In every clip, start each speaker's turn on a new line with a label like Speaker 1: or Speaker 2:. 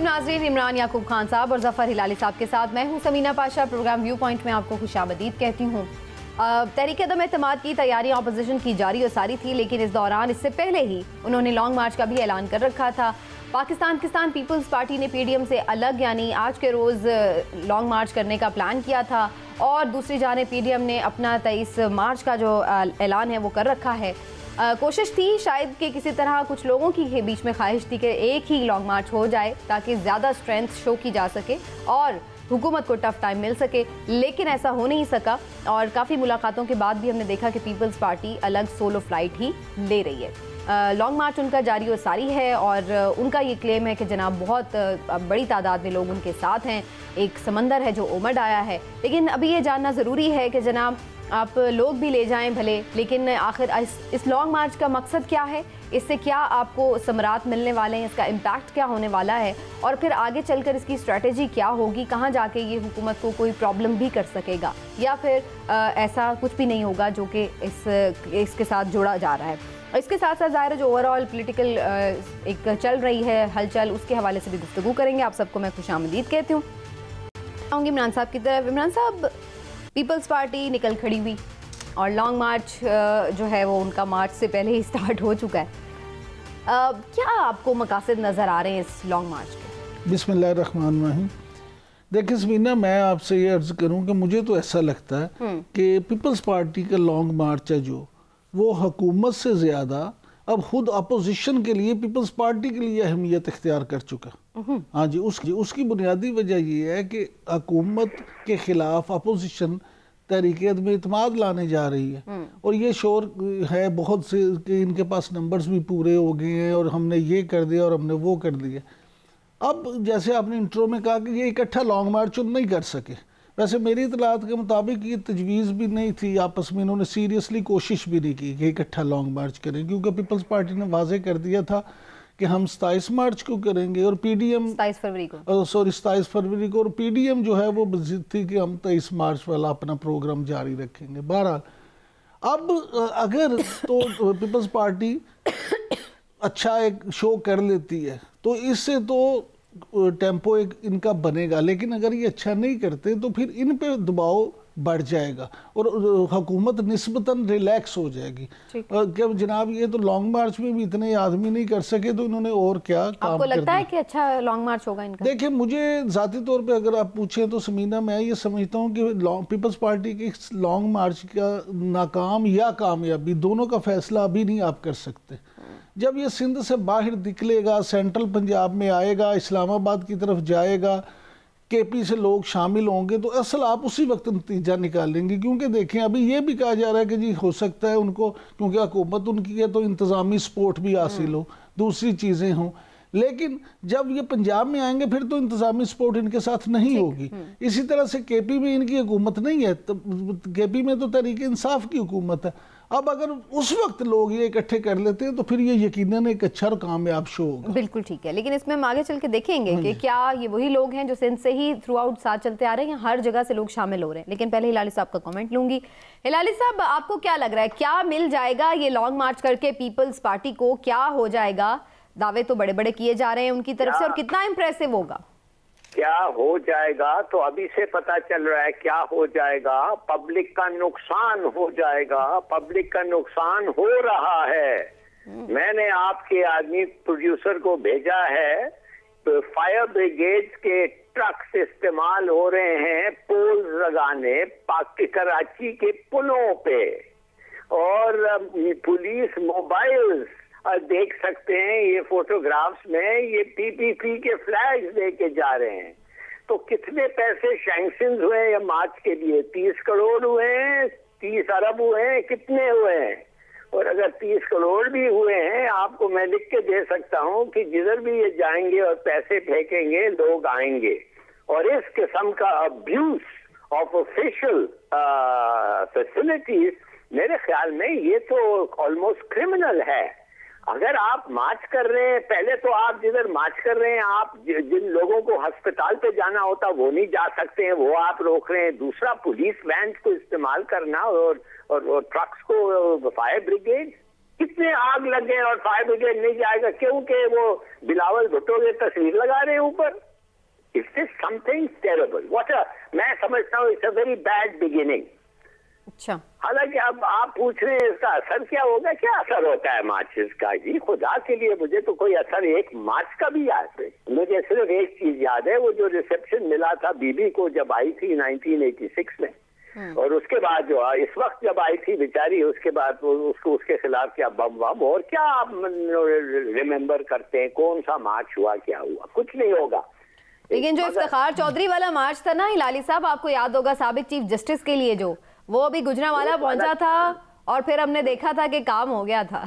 Speaker 1: नाज़रीन, इमरान याकूब खान साहब और जफ़र हिलाली साहब के साथ मैं हूं Sameena Pasha. Program view point में आपको खुशामदीद कहती हूं। तहरीक अदम एतमाद की तैयारियां अपोजिशन की जारी और सारी थी, लेकिन इस दौरान इससे पहले ही उन्होंने लॉन्ग मार्च का भी ऐलान कर रखा था। पाकिस्तान किसान पीपल्स पार्टी ने पीडीएम से अलग यानी आज के रोज़ लॉन्ग मार्च करने का प्लान किया था और दूसरी जानिब पीडीएम ने अपना 23 मार्च का जो ऐलान है वो कर रखा है। कोशिश थी शायद कि किसी तरह कुछ लोगों की बीच में ख्वाहिश थी कि एक ही लॉन्ग मार्च हो जाए ताकि ज़्यादा स्ट्रेंथ शो की जा सके और हुकूमत को टफ टाइम मिल सके, लेकिन ऐसा हो नहीं सका। और काफ़ी मुलाकातों के बाद भी हमने देखा कि पीपल्स पार्टी अलग सोलो फ्लाइट ही ले रही है। लॉन्ग मार्च उनका जारी और सारी है और उनका ये क्लेम है कि जनाब बहुत बड़ी तादाद में लोग उनके साथ हैं, एक समंदर है जो उमड़ आया है। लेकिन अभी ये जानना ज़रूरी है कि जनाब आप लोग भी ले जाएं भले, लेकिन आखिर इस लॉन्ग मार्च का मकसद क्या है, इससे क्या आपको समरात मिलने वाले हैं, इसका इम्पैक्ट क्या होने वाला है और फिर आगे चलकर इसकी स्ट्रेटजी क्या होगी, कहाँ जाके ये हुकूमत को कोई प्रॉब्लम भी कर सकेगा या फिर ऐसा कुछ भी नहीं होगा जो कि इसके साथ जोड़ा जा रहा है। इसके साथ साथ ज़ाहिर है जो ओवरऑल पॉलिटिकल एक चल रही है हलचल, उसके हवाले से भी गुफ्तगू करेंगे। आप सबको मैं खुशामदीद कहती हूँ। आऊँगी इमरान साहब की तरफ। इमरान साहब, पीपल्स पार्टी निकल खड़ी हुई और लॉन्ग मार्च जो है वो उनका मार्च से पहले ही स्टार्ट हो चुका है। क्या आपको मकासद नज़र आ रहे हैं इस लॉन्ग मार्च के?
Speaker 2: बिस्मिल्लाहिर्रहमानिर्रहीम। देखिए समीना, मैं आपसे ये अर्ज़ करूं कि मुझे तो ऐसा लगता है कि पीपल्स पार्टी का लॉन्ग मार्च है जो वो हुकूमत से ज़्यादा अब खुद अपोजिशन के लिए पीपल्स पार्टी के लिए अहमियत इख्तियार कर चुका। हाँ जी, उसकी बुनियादी वजह ये है कि हुकूमत के खिलाफ अपोजिशन तहरीक अदम एतमाद लाने जा रही है और ये शोर है बहुत से कि इनके पास नंबर्स भी पूरे हो गए हैं और हमने ये कर दिया और हमने वो कर दिया। अब जैसे आपने इंट्रो में कहा कि ये इकट्ठा लॉन्ग मार्च नहीं कर सके, वैसे मेरी इतलात के मुताबिक ये तजवीज़ भी नहीं थी, आपस में इन्होंने सीरियसली कोशिश भी नहीं की कि इकट्ठा लॉन्ग मार्च करें, क्योंकि पीपल्स पार्टी ने वाजे कर दिया था कि हम 27 मार्च को करेंगे और पीडीएम
Speaker 1: 27 फरवरी को
Speaker 2: और पीडीएम जो है वो जिद थी कि हम 23 मार्च वाला अपना प्रोग्राम जारी रखेंगे। बहरहाल अब अगर तो पीपल्स पार्टी अच्छा एक शो कर लेती है तो इससे तो टेम्पो एक इनका बनेगा, लेकिन अगर ये अच्छा नहीं करते तो फिर इन पे दबाव बढ़ जाएगा और हुकूमत निस्बतन रिलैक्स हो जाएगी। क्या जनाब, ये तो लॉन्ग मार्च में भी इतने आदमी नहीं कर सके तो इन्होंने और क्या काम
Speaker 1: आपको लगता है कि अच्छा लॉन्ग मार्च होगा इनका? देखिए,
Speaker 2: मुझे ज़ाती तौर पे अगर आप पूछें तो समीना, मैं ये समझता हूँ कि पीपल्स पार्टी की लॉन्ग मार्च का नाकाम या कामयाबी दोनों का फैसला अभी नहीं आप कर सकते। जब ये सिंध से बाहर निकलेगा, सेंट्रल पंजाब में आएगा, इस्लामाबाद की तरफ जाएगा, केपी से लोग शामिल होंगे, तो असल आप उसी वक्त नतीजा निकालेंगे। क्योंकि देखें, अभी ये भी कहा जा रहा है कि जी हो सकता है उनको, क्योंकि हुकूमत उनकी है तो इंतज़ामी सपोर्ट भी हासिल हो, दूसरी चीज़ें हों, लेकिन जब ये पंजाब में आएंगे फिर तो इंतज़ामी सपोर्ट इनके साथ नहीं होगी। इसी तरह से केपी में इनकी हुकूमत नहीं है, तो केपी में तो तहरीक इंसाफ की हुकूमत है। अब अगर उस वक्त लोग ये इकट्ठे कर लेते हैं तो फिर ये यकीनन एक अच्छा और कामयाब शो होगा।
Speaker 1: बिल्कुल ठीक है, लेकिन इसमें हम आगे चल के देखेंगे कि क्या ये वही लोग हैं जो सिंध से ही थ्रू आउट साथ चलते आ रहे हैं, हर जगह से लोग शामिल हो रहे हैं। लेकिन पहले हिलाली साहब का कमेंट लूंगी। हिलाली साहब, आपको क्या लग रहा है, क्या मिल जाएगा ये लॉन्ग मार्च करके पीपल्स पार्टी को? क्या हो जाएगा? दावे तो बड़े बड़े किए जा रहे हैं उनकी तरफ से, और कितना इम्प्रेसिव होगा?
Speaker 3: क्या हो जाएगा तो अभी से पता चल रहा है क्या हो जाएगा। पब्लिक का नुकसान हो जाएगा, पब्लिक का नुकसान हो रहा है। मैंने आपके आदमी प्रोड्यूसर को भेजा है, तो फायर ब्रिगेड के ट्रक्स इस्तेमाल हो रहे हैं पोल्स लगाने कराची के पुलों पे, और पुलिस मोबाइल्स देख सकते हैं ये फोटोग्राफ्स में, ये पीपीपी के फ्लैग्स लेके जा रहे हैं। तो कितने पैसे सैंक्शन हुए या मार्च के लिए? 30 करोड़ हुए हैं, 30 अरब हुए हैं, कितने हुए हैं? और अगर 30 करोड़ भी हुए हैं, आपको मैं लिख के दे सकता हूं कि जिधर भी ये जाएंगे और पैसे फेंकेंगे लोग आएंगे। और इस किस्म का अब्यूज ऑफ ऑफिशियल फैसिलिटीज मेरे ख्याल में ये तो ऑलमोस्ट क्रिमिनल है। अगर आप मार्च कर रहे हैं, पहले तो आप जिधर मार्च कर रहे हैं, आप जिन लोगों को अस्पताल पे जाना होता वो नहीं जा सकते हैं, वो आप रोक रहे हैं। दूसरा, पुलिस वैन को इस्तेमाल करना और ट्रक्स को फायर ब्रिगेड, कितने आग लग गए और फायर ब्रिगेड नहीं जाएगा क्योंकि वो बिलावल भुट्टो के तस्वीर लगा रहे हैं ऊपर। It's something terrible. मैं समझता हूँ it's a very bad beginning.
Speaker 1: अच्छा,
Speaker 3: हालांकि अब आप पूछ रहे हैं इसका असर क्या होगा, क्या असर होता है मार्चेस का? जी खुदा के लिए मुझे तो कोई असर एक मार्च का भी याद है। मुझे सिर्फ एक चीज याद है, वो जो रिसेप्शन मिला था बीबी को जब आई थी 1986 में, और उसके बाद जो इस वक्त जब आई थी बेचारी, उसके बाद उसको उसके खिलाफ क्या बम वम और क्या आप रिमेम्बर करते हैं? कौन सा मार्च हुआ, क्या हुआ? कुछ नहीं होगा।
Speaker 1: लेकिन जो इफ्तिखार चौधरी वाला मार्च था ना हिलाली साहब, आपको याद होगा, साबिक चीफ जस्टिस के लिए जो वो अभी गुजरांवाला पहुंचा था और फिर हमने देखा था कि काम हो गया था।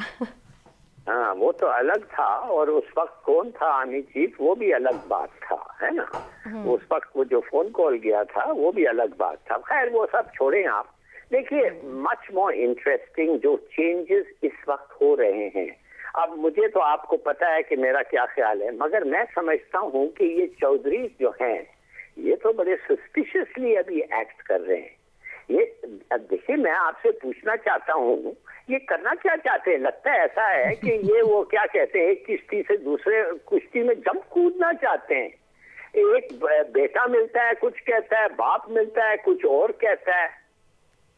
Speaker 3: हाँ, वो तो अलग था। और उस वक्त कौन था आर्मी चीफ, वो भी अलग बात था, है ना। उस वक्त वो जो फोन कॉल गया था वो भी अलग बात था। खैर वो सब छोड़ें आप। देखिए, मच मोर इंटरेस्टिंग जो चेंजेस इस वक्त हो रहे हैं। अब मुझे तो आपको पता है कि मेरा क्या ख्याल है, मगर मैं समझता हूँ कि ये चौधरी जो हैं ये तो बड़े सस्पिशियसली अभी एक्ट कर रहे हैं। ये देखिए, मैं आपसे पूछना चाहता हूँ ये करना क्या चाहते हैं? लगता है ऐसा है कि ये वो क्या कहते हैं, किश्ती से दूसरे कुश्ती में जंप कूदना चाहते हैं। एक बेटा मिलता है कुछ कहता है, बाप मिलता है कुछ और कहता है।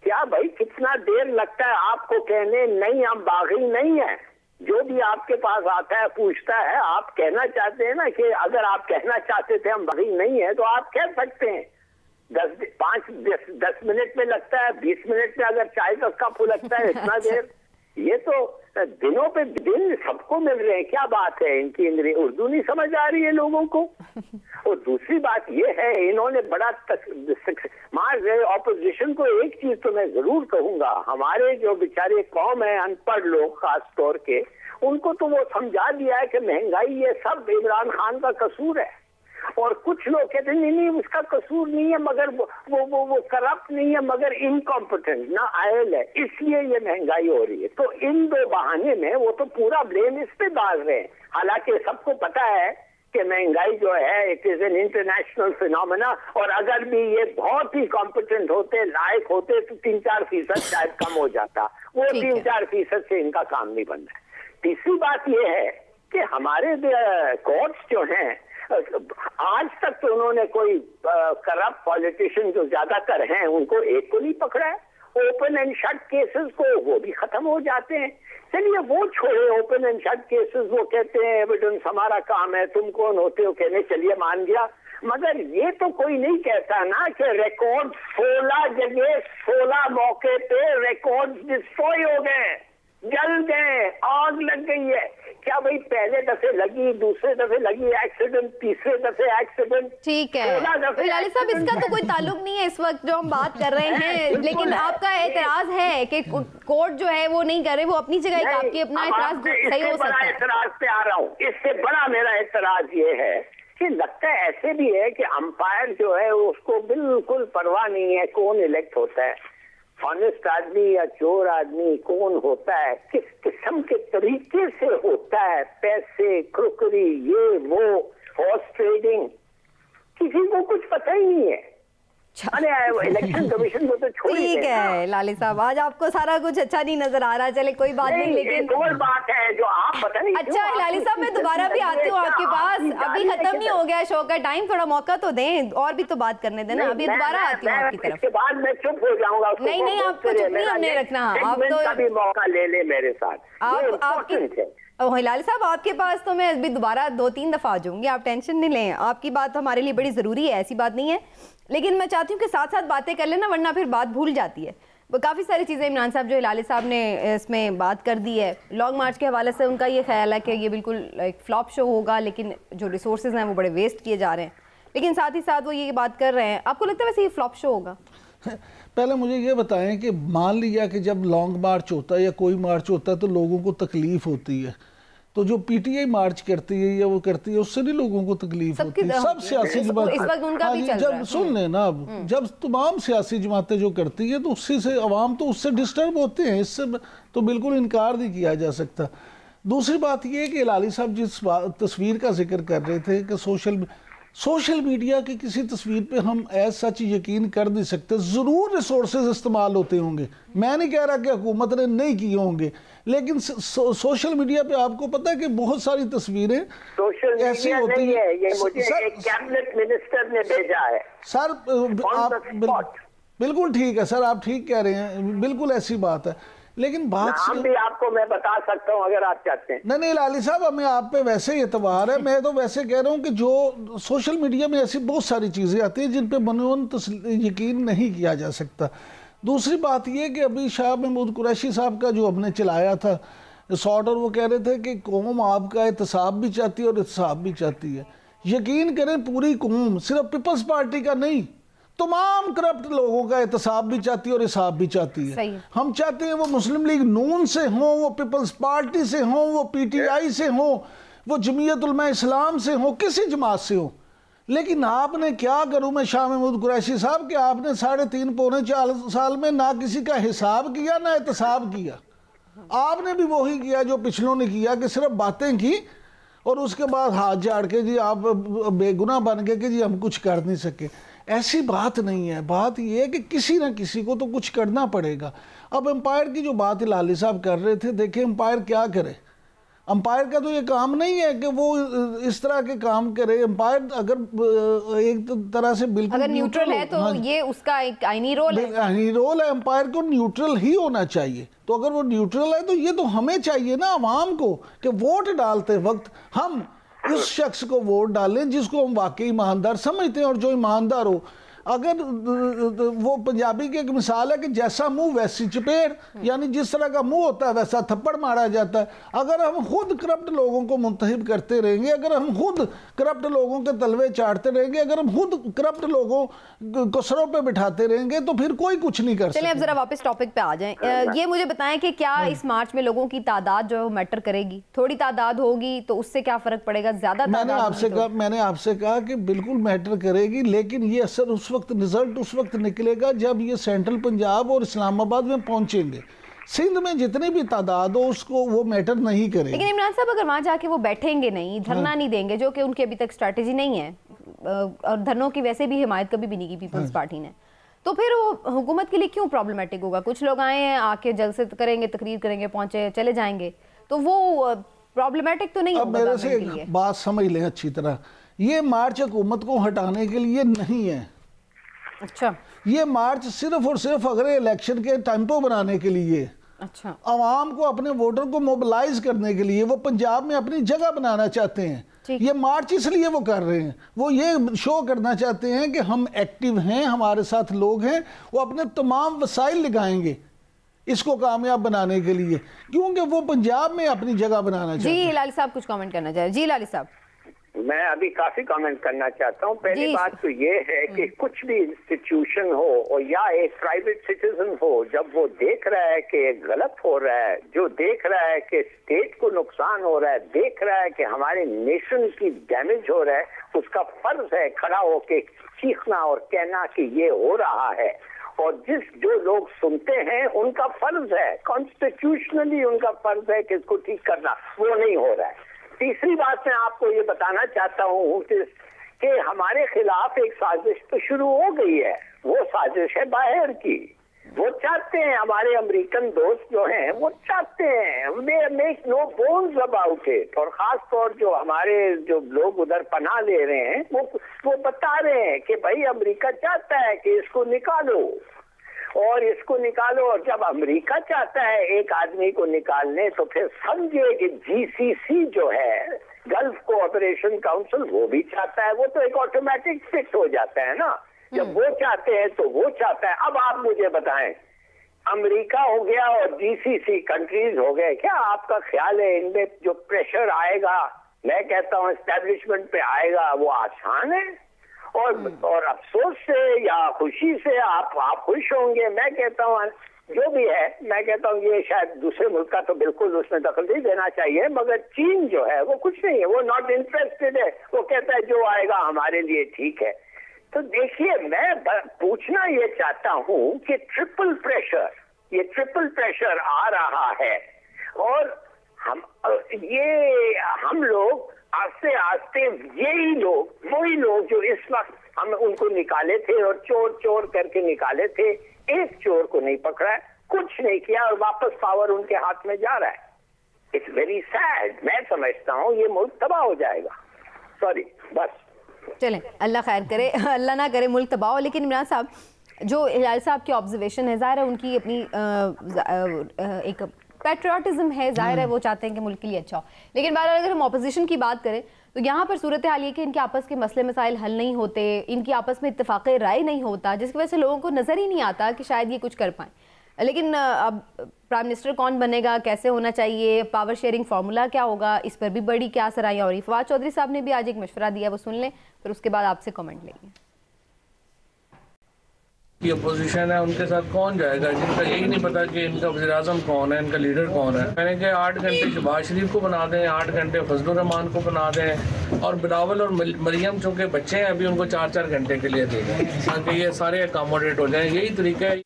Speaker 3: क्या भाई, कितना देर लगता है आपको कहने नहीं हम बागी नहीं है? जो भी आपके पास आता है पूछता है, आप कहना चाहते हैं ना कि अगर आप कहना चाहते थे हम बागी नहीं है तो आप कह सकते हैं। 10 मिनट में लगता है, 20 मिनट में अगर चाय का कप लगता है इतना देर। ये तो दिनों पे दिन सबको मिल रहे हैं। क्या बात है, इनकी उर्दू नहीं समझ आ रही है लोगों को। और दूसरी बात ये है, इन्होंने बड़ा ऑपोजिशन को एक चीज तो मैं जरूर कहूंगा, हमारे जो बेचारे कौम है अनपढ़ लोग खास तौर के, उनको तो वो समझा दिया है कि महंगाई ये सब इमरान खान का कसूर है। और कुछ लोग कहते हैं नहीं उसका कसूर नहीं है, मगर वो करप्ट नहीं है, मगर इनकॉम्पिटेंट ना आयल है, इसलिए ये महंगाई हो रही है। तो इन दो बहाने में वो तो पूरा ब्लेम इस पे डाल रहे हैं। हालांकि सबको पता है कि महंगाई जो है it is an international phenomena, और अगर भी ये बहुत ही कॉम्पिटेंट होते, लायक होते, तो 3-4% शायद कम हो जाता। वो 3-4% से इनका काम नहीं बन रहा है। तीसरी बात ये है कि हमारे कोर्ट्स जो हैं, आज तक तो उन्होंने कोई करप्ट पॉलिटिशियन जो ज्यादातर हैं उनको एक को नहीं पकड़ा है। ओपन एंड शट केसेस को वो भी खत्म हो जाते हैं। चलिए वो छोड़े ओपन एंड शट केसेस, वो कहते हैं एविडेंस हमारा काम है, तुम कौन होते हो कहने, चलिए मान गया। मगर ये तो कोई नहीं कहता ना कि रिकॉर्ड 16 जगह 16 मौके पे रिकॉर्ड डिस्ट्रॉय हो गए, जल गए, आग लग गई है। क्या भाई पहले दफे लगी, दूसरे दफे लगी एक्सीडेंट, तीसरे दफे एक्सीडेंट,
Speaker 1: ठीक है हिलाली साहब, इसका तो कोई ताल्लुक नहीं है इस वक्त जो हम बात कर रहे हैं। लेकिन आपका एतराज है कि कोर्ट जो है वो नहीं कर रहे, वो अपनी जगह आपकी अपना एतराज सही हो सकता है।
Speaker 3: एतराज पे आ रहा हूँ, इससे बड़ा मेरा एतराज ये है कि लगता है ऐसे भी है कि अंपायर जो है उसको बिल्कुल परवाह नहीं है कौन इलेक्ट होता है, ऑनेस्ट आदमी या चोर आदमी कौन होता है, किस किस्म के तरीके से होता है, पैसे, क्रोकरी, ये वो, हॉर्स ट्रेडिंग, किसी को कुछ पता ही नहीं है। अरे इलेक्शन कमीशन को तो छोड़ ही
Speaker 1: ठीक है लाली साहब, आज आपको सारा कुछ अच्छा नहीं नजर आ रहा, चले कोई बात नहीं। लेकिन
Speaker 3: एक और बात है जो आप पता नहीं।
Speaker 1: अच्छा लाली साहब, मैं दोबारा भी आती हूँ आपके पास, अभी खत्म नहीं हो गया शो का टाइम, थोड़ा मौका तो दें, और भी तो बात करने देना। अभी दोबारा आती हूँ आपकी तरफ।
Speaker 3: इसके बाद मैं चुप हो जाऊंगा।
Speaker 1: नहीं, आपको चुप नहीं हमने रखना, आप तो
Speaker 3: मौका ले ले मेरे साथ।
Speaker 1: हिलाली साहब आपके पास तो मैं अभी दोबारा 2-3 दफा आ जाऊंगी, आप टेंशन नहीं लें, आपकी बात हमारे लिए बड़ी जरूरी है, ऐसी बात नहीं है। लेकिन मैं चाहती हूँ कि साथ साथ बातें कर लेना, वरना फिर बात भूल जाती है। वो काफ़ी सारी चीज़ें इमरान साहब जो हिलाली साहब ने इसमें बात कर दी है। लॉन्ग मार्च के हवाले से उनका ये ख्याल है कि ये बिल्कुल एक फ्लॉप शो होगा, लेकिन जो रिसोर्सेज हैं वो बड़े वेस्ट किए जा रहे हैं। लेकिन साथ ही साथ वो ये बात कर रहे हैं, आपको लगता है वैसे ये फ्लॉप शो होगा?
Speaker 2: पहले मुझे ये बताएं कि मान लिया कि जब लॉन्ग मार्च होता है या कोई मार्च होता है तो लोगों को तकलीफ होती है, तो जो पीटीआई मार्च करती है या वो करती है उससे नहीं लोगों को तकलीफ होती है। सब सियासी जमातें जब सुन लेना, अब जब तमाम सियासी जमातें जो करती है तो उससे से अवाम तो उससे डिस्टर्ब होते हैं, इससे तो बिल्कुल इनकार नहीं किया जा सकता। दूसरी बात ये है कि हिलाली साहब जिस तस्वीर का जिक्र कर रहे थे कि सोशल सोशल मीडिया की किसी तस्वीर पे हम ऐसा सच यकीन कर नहीं सकते, ज़रूर रिसोर्सेज इस्तेमाल होते होंगे, मैं नहीं कह रहा कि हुकूमत ने नहीं किए होंगे, लेकिन सोशल मीडिया पे आपको पता है कि बहुत सारी तस्वीरें ऐसी होती हैं।
Speaker 3: ये मुझे एक कैबिनेट मिनिस्टर ने भेजा है
Speaker 2: सर, आप बिल्कुल ठीक है सर, आप ठीक कह रहे हैं, बिल्कुल ऐसी बात है, लेकिन बात
Speaker 3: भी आपको मैं बता सकता हूं अगर आप चाहते हैं।
Speaker 2: नहीं लाली साहब, हमें आप पे वैसे ही एतबार है, मैं तो वैसे कह रहा हूं कि जो सोशल मीडिया में ऐसी बहुत सारी चीज़ें आती हैं जिन पे मनोन यकीन नहीं किया जा सकता। दूसरी बात ये कि अभी शाह महमूद कुरैशी साहब का जो हमने चलाया था शॉर्ट, और वो कह रहे थे कि कौम आपका एहतसाब भी चाहती है और एहतसाब भी चाहती है। यकीन करें, पूरी कौम, सिर्फ पीपल्स पार्टी का नहीं, तमाम करप्ट लोगों का एहतसाब भी चाहती है और हिसाब भी चाहती है। हम चाहते हैं वो मुस्लिम लीग नून से हो, वो पीपल्स पार्टी से हो, वो PTI से हो, वो जमीयत उलमा इस्लाम से हो, किसी जमात से हो। लेकिन आपने क्या करूं मैं शाह महमूद कुरैशी साहब कि आपने 3.5 पौने 4 साल में ना किसी का हिसाब किया ना एहतसाब किया। आपने भी वही किया जो पिछलों ने किया कि सिर्फ बातें की और उसके बाद हाथ झाड़ के जी आप बेगुनाह बन गए कि जी हम कुछ कर नहीं सके। ऐसी बात नहीं है, बात यह है कि किसी ना किसी को तो कुछ करना पड़ेगा। अब एम्पायर की जो बात लाली साहब कर रहे थे, देखिए एम्पायर क्या करे, एम्पायर का तो ये काम नहीं है कि वो इस तरह के काम करे। एम्पायर अगर एक तरह से बिल्कुल
Speaker 1: अगर न्यूट्रल है तो हाँ, ये उसका एक आईनी रोल है,
Speaker 2: आईनी रोल है, एम्पायर को न्यूट्रल ही होना चाहिए। तो अगर वो न्यूट्रल है तो ये तो हमें चाहिए ना आवाम को कि वोट डालते वक्त हम उस शख्स को वोट डालें जिसको हम वाकई ईमानदार समझते हैं और जो ईमानदार हो। अगर वो पंजाबी की एक मिसाल है कि जैसा मुंह वैसी चपेट, यानी जिस तरह का मुंह होता है वैसा थप्पड़ मारा जाता है। अगर हम खुद करप्ट लोगों को मुंतहिब करते रहेंगे, अगर हम खुद करप्ट लोगों के तलवे चाटते रहेंगे, अगर हम खुद करप्ट लोगों को सरों पे बिठाते रहेंगे तो फिर कोई कुछ नहीं कर सकता।
Speaker 1: चलिए अब जरा वापस टॉपिक पे आ जाएं। ये मुझे बताएं कि क्या इस मार्च में लोगों की तादाद जो है वो मैटर करेगी? थोड़ी तादाद होगी तो उससे क्या फर्क पड़ेगा? ज्यादा
Speaker 2: मैंने आपसे कहा कि बिल्कुल मैटर करेगी, लेकिन ये असर रिजल्ट उस वक्त निकलेगा जब ये सेंट्रल पंजाब और इस्लामाबाद में पहुंचेंगे। सिंध में जितनी भी तादाद हो उसको वो मैटर नहीं करेगी।
Speaker 1: लेकिन इमरान साहब अगर वहां जाके वो बैठेंगे नहीं, धरना नहीं देंगे, जो कि उनकी अभी तक स्ट्रैटेजी नहीं है, और धरनों की वैसे भी हिमायत कभी भी नहीं की पीपल्स पार्टी ने, तो फिर वो हुकूमत के लिए क्यों प्रॉब्लमेटिक होगा? कुछ लोग आए हैं, आके जलसे करेंगे, तकरीर करेंगे, पहुंचे चले जाएंगे, तो वो प्रॉब्लमेटिक तो नहीं होगा।
Speaker 2: मेरे से बात समझ लें अच्छी तरह, ये मार्च हुकूमत को हटाने के लिए नहीं है।
Speaker 1: अच्छा,
Speaker 2: ये मार्च सिर्फ और सिर्फ अगले इलेक्शन के टेम्पो बनाने के लिए,
Speaker 1: अच्छा,
Speaker 2: आवाम को, अपने वोटर को मोबिलाइज करने के लिए, वो पंजाब में अपनी जगह बनाना चाहते हैं। ये मार्च इसलिए वो कर रहे हैं, वो ये शो करना चाहते हैं कि हम एक्टिव हैं, हमारे साथ लोग हैं, वो अपने तमाम वसाइल लगाएंगे इसको कामयाब बनाने के लिए, क्योंकि वो पंजाब में अपनी जगह बनाना चाहते हैं।
Speaker 1: जी लाली साहब कुछ कमेंट करना चाहे? जी लाली साहब।
Speaker 3: मैं अभी काफी कमेंट करना चाहता हूँ। पहली बात तो ये है कि कुछ भी इंस्टीट्यूशन हो और या एक प्राइवेट सिटीजन हो, जब वो देख रहा है कि गलत हो रहा है, जो देख रहा है कि स्टेट को नुकसान हो रहा है, देख रहा है कि हमारे नेशन की डैमेज हो रहा है, उसका फर्ज है खड़ा होके चीखना और कहना कि ये हो रहा है। और जो लोग सुनते हैं उनका फर्ज है, कॉन्स्टिट्यूशनली उनका फर्ज है कि इसको ठीक करना, वो नहीं हो रहा है। तीसरी बात मैं आपको ये बताना चाहता हूँ कि हमारे खिलाफ एक साजिश तो शुरू हो गई है। वो साजिश है बाहर की। वो चाहते हैं, हमारे अमेरिकन दोस्त जो हैं वो चाहते हैं, they make no bones about it. और खास तौर जो हमारे जो लोग उधर पनाह ले रहे हैं वो बता रहे हैं कि भाई अमेरिका चाहता है कि इसको निकालो और इसको निकालो। और जब अमेरिका चाहता है एक आदमी को निकालने तो फिर समझे कि GCC जो है, गल्फ कोऑपरेशन काउंसिल, वो भी चाहता है। वो तो एक ऑटोमेटिक फिक्स हो जाता है ना, जब वो चाहते हैं तो वो चाहता है। अब आप मुझे बताएं, अमेरिका हो गया और GCC कंट्रीज हो गए, क्या आपका ख्याल है इनमें जो प्रेशर आएगा, मैं कहता हूँ एस्टेब्लिशमेंट पे आएगा, वो आसान है? और अफसोस से या खुशी से आप खुश होंगे। मैं कहता हूँ जो भी है, मैं कहता हूँ ये शायद दूसरे मुल्क का तो बिल्कुल उसमें दखल नहीं देना चाहिए, मगर चीन जो है वो कुछ नहीं है, वो नॉट इंटरेस्टेड है। वो कहता है जो आएगा हमारे लिए ठीक है। तो देखिए, मैं पूछना ये चाहता हूँ कि ट्रिपल प्रेशर आ रहा है और हम लोग आस्ते आस्ते यही लोग, वही लोग जो इस वक्त हम उनको निकाले थे और चोर चोर करके निकाले थे, एक चोर को नहीं पकड़ा है, कुछ नहीं किया और वापस पावर उनके हाथ में जा रहा है। It's very sad. मैं समझता हूँ ये मुल्क तबाह हो जाएगा। सॉरी, बस
Speaker 1: चलें, अल्लाह खैर करे, अल्लाह ना करे मुल्क तबाह हो। लेकिन इमरान साहब, जो हिलाल साहब की ऑब्जर्वेशन है, ज़ाहिर है उनकी अपनी एक पैट्रियाटिज्म है, ज़ाहिर है वो चाहते हैं कि मुल्क के लिए अच्छा हो। लेकिन बहरहाल अगर हम ऑपोजिशन की बात करें तो यहाँ पर सूरत हाल ये कि इनके आपस के मसले मसाइल हल नहीं होते, इनकी आपस में इत्तेफाक राय नहीं होता, जिसकी वजह से लोगों को नज़र ही नहीं आता कि शायद ये कुछ कर पाएँ। लेकिन अब प्राइम मिनिस्टर कौन बनेगा, कैसे होना चाहिए, पावर शेयरिंग फार्मूला क्या होगा, इस पर भी बड़ी क्या सराहियाँ हो रही। फवाद चौधरी साहब ने भी आज एक मशवरा दिया, वो सुन लें, फिर उसके बाद आपसे कमेंट लेंगे।
Speaker 4: की अपोजिशन है उनके साथ कौन जाएगा जिनका यही नहीं पता कि इनका वज़ीर-ए-आज़म कौन है, इनका लीडर कौन है। मैंने कहा 8 घंटे शहबाज शरीफ को बना दें, 8 घंटे फजलुर रहमान को बना दें और बिलावल और मरियम चूँकि बच्चे हैं अभी उनको 4-4 घंटे के लिए दे दें ताकि ये सारे अकोमोडेट हो जाएं। यही तरीका है।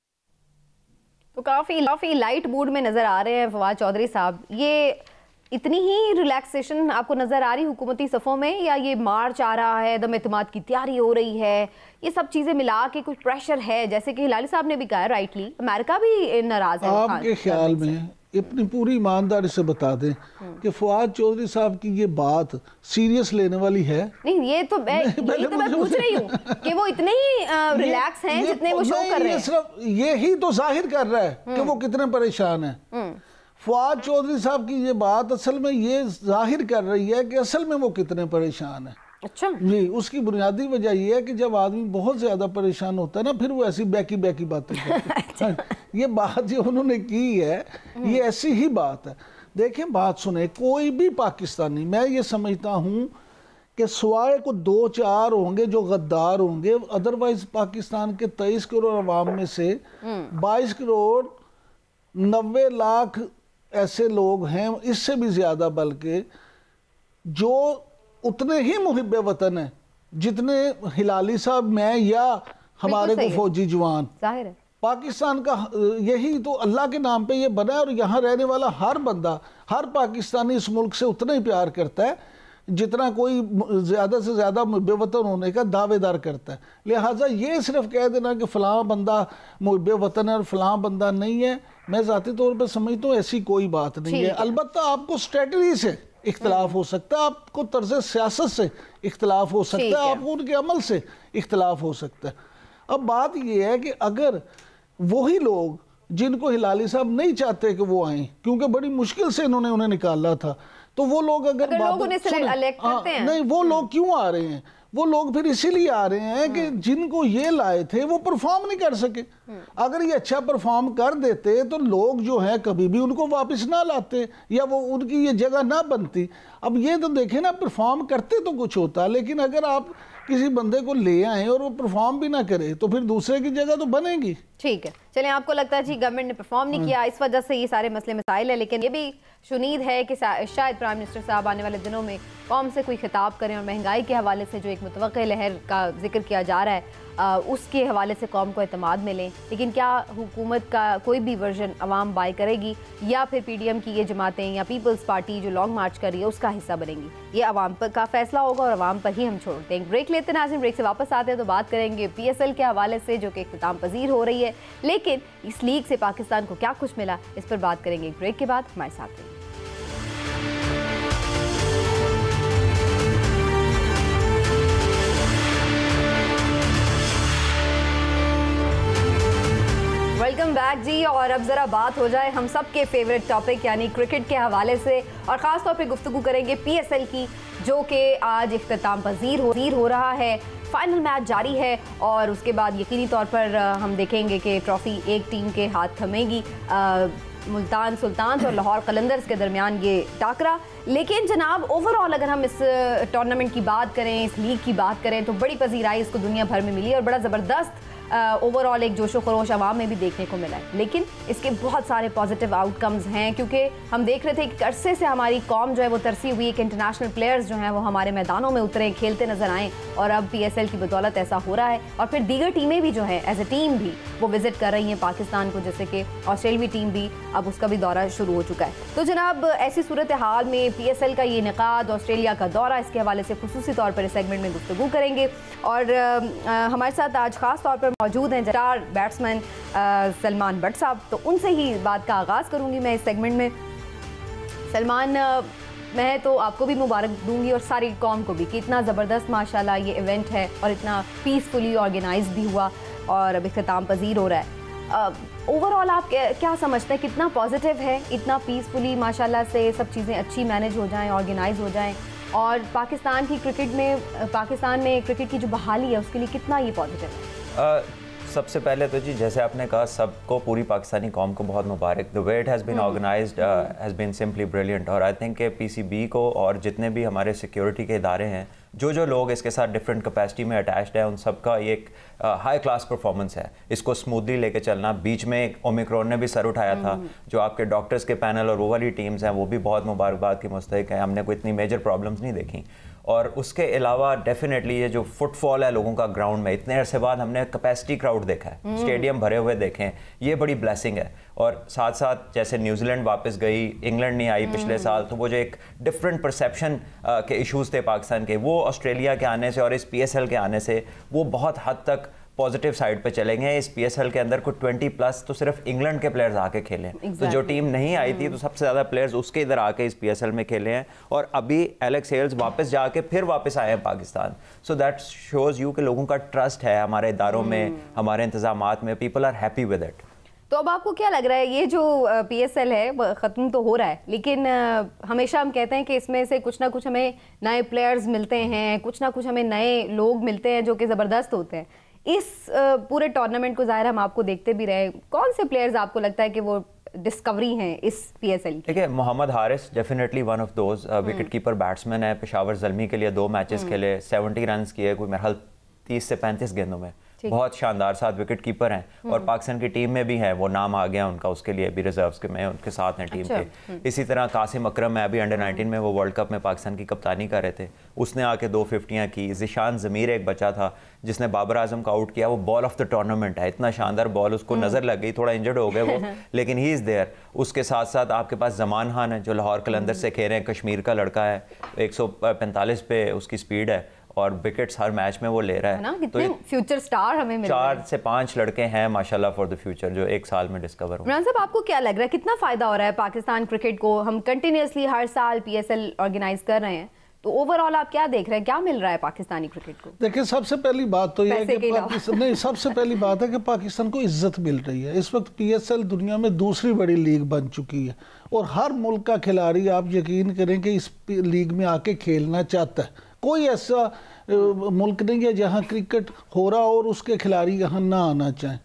Speaker 1: तो काफ़ी लाइट मूड में नज़र आ रहे हैं फवाद चौधरी साहब। ये इतनी ही रिलैक्सेशन आपको नज़र आ रही हुकूमती सफ़ों में, या ये मार्च आ रहा है, दम एतमाद की तैयारी हो रही है, ये सब चीज़ें मिला के कुछ प्रेशर है? जैसे कि हिलाली साहब ने भी कहा राइटली, अमेरिका भी नाराज़ है।
Speaker 2: आपके ख्याल में अपनी पूरी ईमानदारी से बता दें कि फवाद चौधरी साहब की ये बात सीरियस लेने वाली है?
Speaker 1: नहीं, ये तो मैं पूछ रही हूँ कि वो इतने ही रिलैक्स हैं जितने वो शो कर रहे हैं।
Speaker 2: सिर्फ यही तो जाहिर कर रहा है कि वो कितने परेशान हैं। फवाद चौधरी साहब की ये बात असल में ये जाहिर कर रही है कि असल में वो कितने परेशान हैं।
Speaker 1: अच्छा
Speaker 2: जी, उसकी बुनियादी वजह ये है कि जब आदमी बहुत ज्यादा परेशान होता है ना, फिर वो ऐसी बैकी बातें करता है। ये बात जो उन्होंने की है ये ऐसी ही बात है। देखें, बात सुने, कोई भी पाकिस्तानी, मैं ये समझता हूँ कि सिवाय को 2-4 होंगे जो गद्दार होंगे, अदरवाइज पाकिस्तान के 23 करोड़ अवाम में से 22 करोड़ 90 लाख ऐसे लोग हैं, इससे भी ज्यादा, बल्कि जो उतने ही मुहिब्बे वतन है जितने हिलाली साहब, मैं या हमारे को फौजी जवान।
Speaker 1: जाहिर है
Speaker 2: पाकिस्तान का यही तो अल्लाह के नाम पे ये बना है और यहाँ रहने वाला हर बंदा, हर पाकिस्तानी इस मुल्क से उतना ही प्यार करता है जितना कोई ज़्यादा से ज़्यादा बेवतन होने का दावेदार करता है। लिहाजा ये सिर्फ कह देना कि फ़लाँ बंदा मुहिब्बे वतन है और फ़लाँ बंदा नहीं है, मैं ज़ाती तौर पर समझता हूँ ऐसी कोई बात नहीं है। अलबत्ता आपको स्ट्रेटजी से इख्तलाफ हो सकता है, आपको तर्ज सियासत से इख्तलाफ हो सकता है, आपको उनके अमल से इख्तलाफ हो सकता है। अब बात यह है कि अगर वही लोग जिनको हिलाली साहब नहीं चाहते कि वो आए, क्योंकि बड़ी मुश्किल से इन्होंने उन्हें निकाला था, तो वो लोग अगर
Speaker 1: लोग उन्हें सेलेक्ट करते हैं,
Speaker 2: नहीं, वो लोग क्यों आ रहे हैं? वो लोग फिर इसीलिए आ रहे हैं कि जिनको ये लाए थे वो परफॉर्म नहीं कर सके। अगर ये अच्छा परफॉर्म कर देते तो लोग जो हैं कभी भी उनको वापस ना लाते या वो उनकी ये जगह ना बनती। अब ये तो देखें ना, परफॉर्म करते तो कुछ होता, लेकिन अगर आप किसी बंदे को ले आए और वो परफॉर्म भी ना करे तो फिर दूसरे की जगह तो बनेगी।
Speaker 1: ठीक है, चलें, आपको लगता है जी गवर्नमेंट ने परफॉर्म नहीं किया, इस वजह से ये सारे मसले मसाइल है, लेकिन ये भी शुनीद है कि शायद प्राइम मिनिस्टर साहब आने वाले दिनों में कौम से कोई खिताब करें और महंगाई के हवाले से जो एक मुतवक्किल लहर का जिक्र किया जा रहा है उसके हवाले से कौम को एतमाद मिलें। लेकिन क्या हुकूमत का कोई भी वर्जन अवाम बाय करेगी या फिर PDM की ये जमातें या पीपल्स पार्टी जो लॉन्ग मार्च कर रही है उसका हिस्सा बनेगी, ये अवाम पर का फैसला होगा और अवाम पर ही हम छोड़ते हैं। ब्रेक लेते हैं नाज़रीन, ब्रेक से वापस आते हैं तो बात करेंगे PSL के हवाले से जो कि इख्तिताम पजीर हो रही है, लेकिन इस लीग से पाकिस्तान को क्या कुछ मिला, इस पर बात करेंगे एक ब्रेक के बाद। हमारे साथ रहिए। वेलकम बैक जी, और अब ज़रा बात हो जाए हम सब के फेवरेट टॉपिक यानी क्रिकेट के हवाले से, और ख़ास तौर पे गुफ्तगू करेंगे PSL की जो कि आज इख्तिताम पजीर हो रहा है। फाइनल मैच जारी है और उसके बाद यकीनी तौर पर हम देखेंगे कि ट्रॉफ़ी एक टीम के हाथ थमेगी, मुल्तान सुल्तान और लाहौर कलंदर्स के दरमियान ये टाकरा। लेकिन जनाब ओवरऑल अगर हम इस टूर्नामेंट की बात करें, इस लीग की बात करें, तो बड़ी पजीराई इसको दुनिया भर में मिली और बड़ा ज़बरदस्त ओवरऑल एक जोशो खरोश आवाम में भी देखने को मिला है, लेकिन इसके बहुत सारे पॉजिटिव आउटकम्स हैं, क्योंकि हम देख रहे थे कि अरसे से हमारी कौम जो है वो तरसी हुई कि इंटरनेशनल प्लेयर्स जो हैं वो हमारे मैदानों में उतरे, खेलते नजर आएँ, और अब PSL की बदौलत ऐसा हो रहा है। और फिर दीगर टीमें भी जो हैं एज ए टीम भी वो विजिट कर रही हैं पाकिस्तान को, जैसे कि ऑस्ट्रेलियाई टीम भी अब उसका भी दौरा शुरू हो चुका है। तो जनाब, ऐसी सूरत हाल में PSL का ये इनेकाद, ऑस्ट्रेलिया का दौरा, इसके हवाले से खुसूसी तौर पर इस सेगमेंट में गुफ्तगू करेंगे। और हमारे साथ आज खास तौर पर मौजूद हैं स्टार बैट्समैन सलमान भट्ट साहब, तो उनसे ही बात का आगाज़ करूँगी मैं इस सेगमेंट में। सलमान, मैं तो आपको भी मुबारक दूंगी और सारी कौम को भी कि इतना ज़बरदस्त माशाल्लाह ये इवेंट है और इतना पीसफुली ऑर्गेनाइज भी हुआ और अब इख्तिताम पजीर हो रहा है। ओवरऑल आप क्या समझते हैं, कितना पॉजिटिव है, इतना पीसफुली माशाल्लाह से सब चीज़ें अच्छी मैनेज हो जाएं, ऑर्गेनाइज हो जाएं, और पाकिस्तान की क्रिकेट में, पाकिस्तान में क्रिकेट की जो बहाली है उसके लिए कितना ये पॉजिटिव है?
Speaker 5: सबसे पहले तो जी, जैसे आपने कहा, सबको, पूरी पाकिस्तानी कौम को बहुत मुबारक। The way it has been organised has been simply brilliant. और आई थिंक कि PCB को और जितने भी हमारे सिक्योरिटी के इदारे हैं, जो लोग इसके साथ डिफरेंट कैपेसिटी में अटैच्ड है, उन सबका ये एक हाई क्लास परफॉर्मेंस है। इसको स्मूथली लेके चलना, बीच में एक ओमिक्रॉन ने भी सर उठाया था, जो आपके डॉक्टर्स के पैनल और वो वाली टीम्स हैं वो भी बहुत मुबारकबाद की मुस्तहिक है। हमने कोई इतनी मेजर प्रॉब्लम्स नहीं देखी। और उसके अलावा डेफिनेटली ये जो फुटफॉल है लोगों का ग्राउंड में, इतने अरसे बाद हमने कैपेसिटी क्राउड देखा है, स्टेडियम भरे हुए देखे हैं, ये बड़ी ब्लेसिंग है। और साथ साथ जैसे न्यूजीलैंड वापस गई, इंग्लैंड नहीं आई पिछले साल, तो वो जो एक डिफरेंट परसेप्शन के इश्यूज थे पाकिस्तान के, वो ऑस्ट्रेलिया के आने से और इस PSL के आने से वो बहुत हद तक पॉजिटिव साइड पे चलेंगे। इस PSL के अंदर कुछ 20+ तो सिर्फ इंग्लैंड के प्लेयर्स आके खेले हैं। तो जो टीम नहीं आई थी तो सबसे ज़्यादा प्लेयर्स उसके इधर आके इस PSL में खेले हैं। और अभी एलेक्स हेल्स वापस जाके फिर वापस आए हैं Pakistan. So that shows you कि लोगों का ट्रस्ट है हमारे इदारों में, हमारे इंतजामात में। People are happy with it.
Speaker 1: तो अब आपको क्या लग रहा है, ये जो PSL है ख़त्म तो हो रहा है, लेकिन हमेशा हम कहते हैं कि इसमें से कुछ ना कुछ हमें नए प्लेयर्स मिलते हैं, कुछ ना कुछ हमें नए लोग मिलते हैं जो कि ज़बरदस्त होते हैं। इस पूरे टूर्नामेंट को ज़ाहिर हम आपको देखते भी रहे, कौन से प्लेयर्स आपको लगता है कि वो डिस्कवरी हैं इस PSL की?
Speaker 5: देखिए, Mohammad Haris definitely one of those wicket keeper batsman है। पेशावर ज़ल्मी के लिए 2 मैचेस खेले, 70 रन किए, कोई मेरे ख्याल 30 से 35 गेंदों में। बहुत शानदार साथ विकेट कीपर हैं और पाकिस्तान की टीम में भी हैं, वो नाम आ गया उनका, उसके लिए भी रिजर्व्स के में उनके साथ हैं टीम के। इसी तरह कासिम अकरम है, अभी अंडर-19 में वो वर्ल्ड कप में पाकिस्तान की कप्तानी कर रहे थे, उसने आके 2 50 की। ज़िशान ज़मीर एक बच्चा था जिसने बाबर आजम को आउट किया, वो बॉल ऑफ द टूर्नामेंट है, इतना शानदार बॉल, उसको नज़र लग गई, थोड़ा इंजर्ड हो गए वो, लेकिन ही इज़ देयर। उसके साथ साथ आपके पास जमान खान है जो लाहौर कलंदर से खेल रहे हैं, कश्मीर का लड़का है, 145 पे उसकी स्पीड है और विकेट्स हर मैच में वो ले रहा है।
Speaker 1: तो फ्यूचर स्टार हमें मिल रहे हैं।
Speaker 5: 4 से 5 लड़के हैं माशाल्लाह फॉर द फ्यूचर जो एक साल में डिस्कवर हो।
Speaker 1: इमरान साहब, आपको क्या लग रहा है, कितना फ़ायदा हो रहा है पाकिस्तान क्रिकेट को? हम कंटिन्यूसली हर साल PSL ऑर्गेनाइज कर रहे हैं, तो ओवरऑल आप क्या देख रहे हैं, क्या मिल रहा है पाकिस्तानी क्रिकेट को?
Speaker 2: देखिए, सबसे पहली बात तो ये है कि पाकिस्तान नहीं, सबसे पहली बात है कि पाकिस्तान को इज्जत मिल रही है। इस वक्त PSL दुनिया में दूसरी बड़ी लीग बन चुकी है और हर मुल्क का खिलाड़ी, आप यकीन करें कि इस लीग में आके खेलना चाहता है। कोई ऐसा मुल्क नहीं है जहाँ क्रिकेट हो रहा और उसके खिलाड़ी यहाँ ना आना चाहें।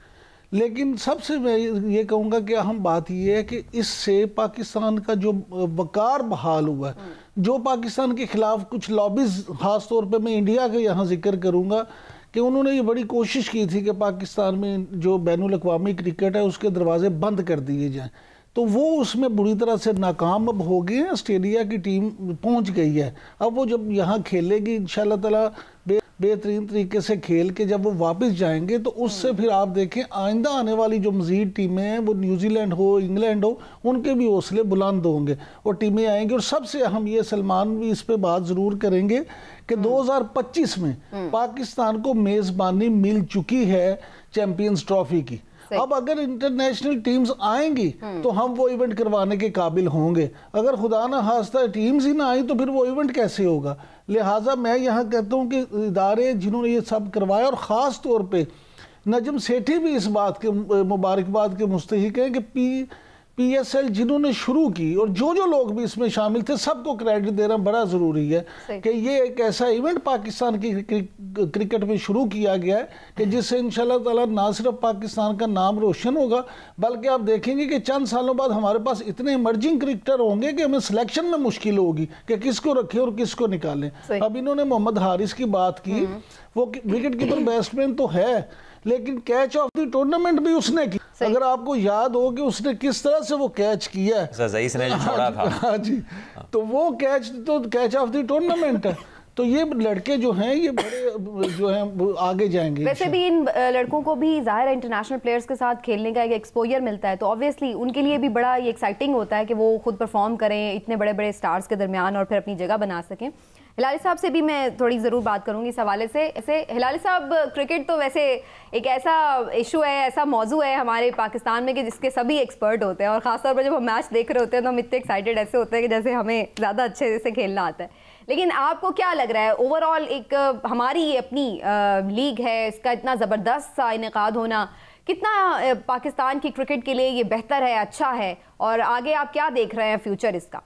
Speaker 2: लेकिन सबसे मैं ये कहूँगा कि अहम बात ये है कि इससे पाकिस्तान का जो वकार बहाल हुआ है, जो पाकिस्तान के ख़िलाफ़ कुछ लॉबीज़, ख़ास तौर पे मैं इंडिया का यहाँ जिक्र करूँगा कि उन्होंने ये बड़ी कोशिश की थी कि पाकिस्तान में जो बैनुल अक़वामी क्रिकेट है उसके दरवाजे बंद कर दिए जाएँ, तो वो उसमें बुरी तरह से नाकाम अब हो गए हैं। ऑस्ट्रेलिया की टीम पहुंच गई है, अब वो जब यहाँ खेलेगी इंशाल्लाह ताला बेहतरीन तरीके से खेल के जब वो वापस जाएंगे तो उससे फिर आप देखें आइंदा आने वाली जो मज़ीद टीमें हैं, वो न्यूजीलैंड हो, इंग्लैंड हो, उनके भी हौसले बुलंद होंगे और टीमें आएंगी। और सबसे अहम ये, सलमान भी इस पे बात ज़रूर करेंगे कि 2025 में पाकिस्तान को मेज़बानी मिल चुकी है चैम्पियंस ट्रॉफी की। अब अगर इंटरनेशनल टीम्स आएंगी तो हम वो इवेंट करवाने के काबिल होंगे। अगर खुदा ना खास्ता टीम्स ही ना आई तो फिर वो इवेंट कैसे होगा? लिहाजा मैं यहाँ कहता हूँ कि इदारे जिन्होंने ये सब करवाया, और ख़ास तौर पे नजम सेठी भी इस बात के मुबारकबाद के मुस्तहिक हैं कि PSL जिन्होंने शुरू की और जो लोग भी इसमें शामिल थे, सबको क्रेडिट देना बड़ा ज़रूरी है कि ये एक ऐसा इवेंट पाकिस्तान की क्रिकेट में शुरू किया गया है कि जिससे इंशाल्लाह ताला ना सिर्फ पाकिस्तान का नाम रोशन होगा, बल्कि आप देखेंगे कि चंद सालों बाद हमारे पास इतने इमर्जिंग क्रिकेटर होंगे कि हमें सिलेक्शन में मुश्किल होगी कि किसको रखें और किसको निकालें। अब इन्होंने मोहम्मद हारिस की बात की, वो विकेट कीपर बैट्समैन तो है, लेकिन कैच ऑफ द टूर्नामेंट भी उसने की। अगर आपको याद हो कि उसने किस तरह से वो कैच किया है,
Speaker 5: ज़ईस ने छोड़ा था।
Speaker 2: हाँ जी, तो वो कैच तो कैच ऑफ द टूर्नामेंट है। तो ये लड़के जो हैं ये बड़े जो हैं आगे जाएंगे।
Speaker 1: वैसे भी इन लड़कों को भी ज़ाहिर है इंटरनेशनल प्लेयर्स के साथ खेलने का एक एक्सपोजर मिलता है, तो ऑब्वियसली उनके लिए भी बड़ा ये एक्साइटिंग होता है कि वो खुद परफॉर्म करें इतने बड़े बड़े स्टार्स के दरमियान और फिर अपनी जगह बना सकें। हिलाली साहब से भी मैं थोड़ी ज़रूर बात करूंगी इस हवाले से। ऐसे हिलाली साहब, क्रिकेट तो वैसे एक ऐसा इशू है, ऐसा मौजू है हमारे पाकिस्तान में कि जिसके सभी एक्सपर्ट होते हैं, और ख़ासतौर पर जब हम मैच देख रहे होते हैं तो हम इतने एक्साइटेड ऐसे होते हैं कि जैसे हमें ज़्यादा अच्छे से खेलना आता है। लेकिन आपको क्या लग रहा है ओवरऑल एक हमारी अपनी लीग है, इसका इतना ज़बरदस्त सा इनेकाद होना कितना पाकिस्तान की क्रिकेट के लिए ये बेहतर है, अच्छा है, और आगे आप क्या देख रहे हैं फ्यूचर इसका?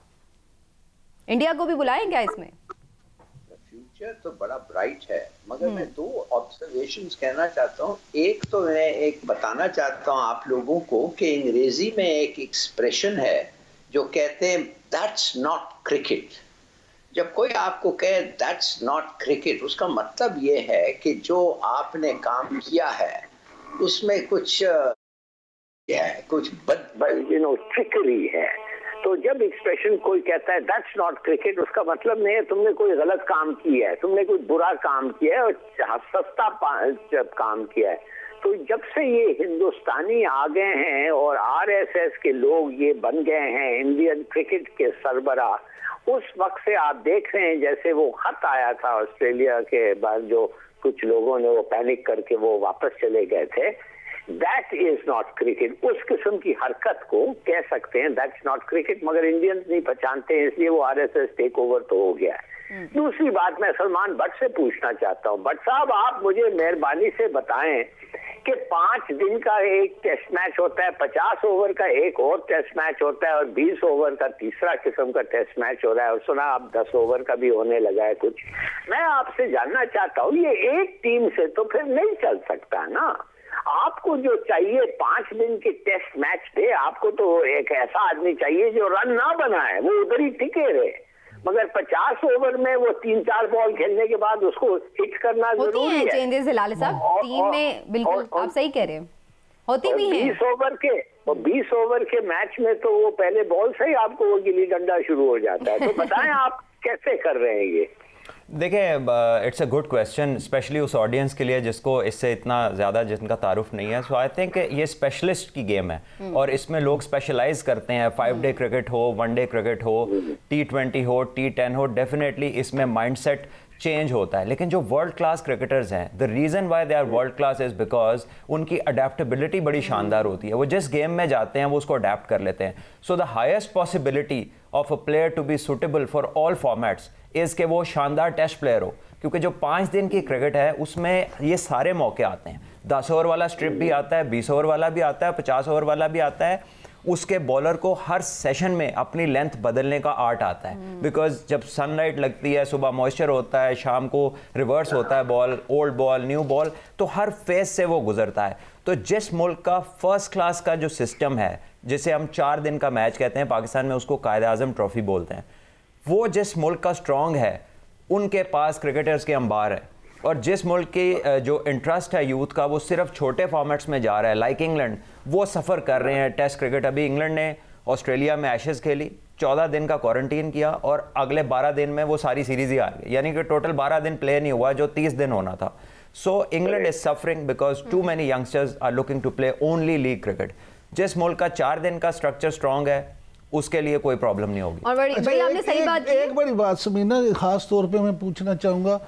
Speaker 1: इंडिया को भी बुलाएं क्या इसमें?
Speaker 6: फ्यूचर तो बड़ा ब्राइट है, मगर मैं दो ऑब्जर्वेशंस कहना चाहता हूँ। एक तो मैं एक बताना चाहता हूँ आप लोगों को कि अंग्रेजी में एक एक्सप्रेशन है जो कहते हैं दैट्स नॉट क्रिकेट। जब कोई आपको कहे दैट्स नॉट क्रिकेट, उसका मतलब ये है कि जो आपने काम किया है उसमें कुछ
Speaker 3: ट्रिकरी है। तो जब एक्सप्रेशन कोई कहता है दैट्स नॉट क्रिकेट, उसका मतलब नहीं है तुमने कोई गलत काम किया है, तुमने कोई बुरा काम किया है और सस्ता काम किया है। तो जब से ये हिंदुस्तानी आ गए हैं और आरएसएस के लोग ये बन गए हैं इंडियन क्रिकेट के सरबराह, उस वक्त से आप देख रहे हैं जैसे वो खत आया था ऑस्ट्रेलिया के बाद, जो कुछ लोगों ने वो पैनिक करके वो वापस चले गए थे, दैट इज नॉट क्रिकेट। उस किस्म की हरकत को कह सकते हैं दैट्स नॉट क्रिकेट, मगर इंडियंस नहीं पहचानते हैं, इसलिए वो आरएसएस टेक ओवर तो हो गया है। दूसरी बात मैं सलमान भट्ट से पूछना चाहता हूँ। भट्ट साहब, आप मुझे मेहरबानी से बताएं कि 5 दिन का एक टेस्ट मैच होता है, 50 ओवर का एक और टेस्ट मैच होता है और 20 ओवर का तीसरा किस्म का टेस्ट मैच हो रहा है, और सुना अब 10 ओवर का भी होने लगा है कुछ। मैं आपसे जानना चाहता हूँ, ये एक टीम से तो फिर नहीं चल सकता ना। आपको जो चाहिए 5 दिन के टेस्ट मैच पे, आपको तो एक ऐसा आदमी चाहिए जो रन ना बनाए, वो उधर ही टिके रहे। मगर 50 ओवर में वो 3-4 बॉल खेलने के बाद उसको हिट करना जरूरी है।
Speaker 1: चेंजेस हिलाली साहब टीम में, बिल्कुल आप सही कह रहे हैं, होती भी है।
Speaker 3: 20 ओवर के मैच में तो वो पहले बॉल से ही आपको वो गिल्ली डंडा शुरू हो जाता है। तो बताएं आप कैसे कर रहे हैं ये?
Speaker 5: देखिए, it's a good question, specially उस ऑडियंस के लिए जिसको इससे इतना ज़्यादा जिनका तारुफ नहीं है। सो आई थिंक ये स्पेशलिस्ट की गेम है और इसमें लोग स्पेशलाइज करते हैं। 5 डे क्रिकेट हो, 1 डे क्रिकेट हो, T20 हो, T10 हो, डेफिनेटली इसमें माइंडसेट चेंज होता है। लेकिन जो वर्ल्ड क्लास क्रिकेटर्स हैं, the reason why they are world class is because उनकी अडेप्टेबिलिटी बड़ी शानदार होती है। वो जिस गेम में जाते हैं वो उसको अडेप्ट कर लेते हैं। So the highest possibility of a player to be suitable for all formats is के वो शानदार टेस्ट प्लेयर हो, क्योंकि जो 5 दिन की क्रिकेट है उसमें ये सारे मौके आते हैं। 10 ओवर वाला स्ट्रिप भी आता है, 20 ओवर वाला भी आता है, 50 ओवर वाला भी आता है। उसके बॉलर को हर सेशन में अपनी लेंथ बदलने का आर्ट आता है, बिकॉज जब सनलाइट लगती है, सुबह मॉइस्चर होता है, शाम को रिवर्स होता है ball, old ball, new ball, तो हर फेज से वो गुजरता है। तो जिस मुल्क का फर्स्ट क्लास का जो सिस्टम है, जिसे हम 4 दिन का मैच कहते हैं, पाकिस्तान में उसको कायद-ए-आज़म ट्रॉफी बोलते हैं, वो जिस मुल्क का स्ट्रॉन्ग है उनके पास क्रिकेटर्स के अंबार है। और जिस मुल्क की जो इंटरेस्ट है यूथ का वो सिर्फ छोटे फॉर्मेट्स में जा रहा है, लाइक इंग्लैंड, वो सफ़र कर रहे हैं टेस्ट क्रिकेट। अभी इंग्लैंड ने ऑस्ट्रेलिया में एशेज़ खेली, 14 दिन का क्वारंटीन किया और अगले 12 दिन में वो सारी सीरीज़ ही आ गई, यानी कि टोटल 12 दिन प्ले नहीं हुआ जो 30 दिन होना था। So England is suffering because too many youngsters are looking to play only league cricket. जिस मुल्क का 4 दिन का स्ट्रक्चर स्ट्रॉन्ग है उसके लिए कोई प्रॉब्लम नहीं होगी।
Speaker 1: और बड़ी आपने सही बात की।
Speaker 2: एक बड़ी बात समीना, खास तौर पे मैं पूछना चाहूँगा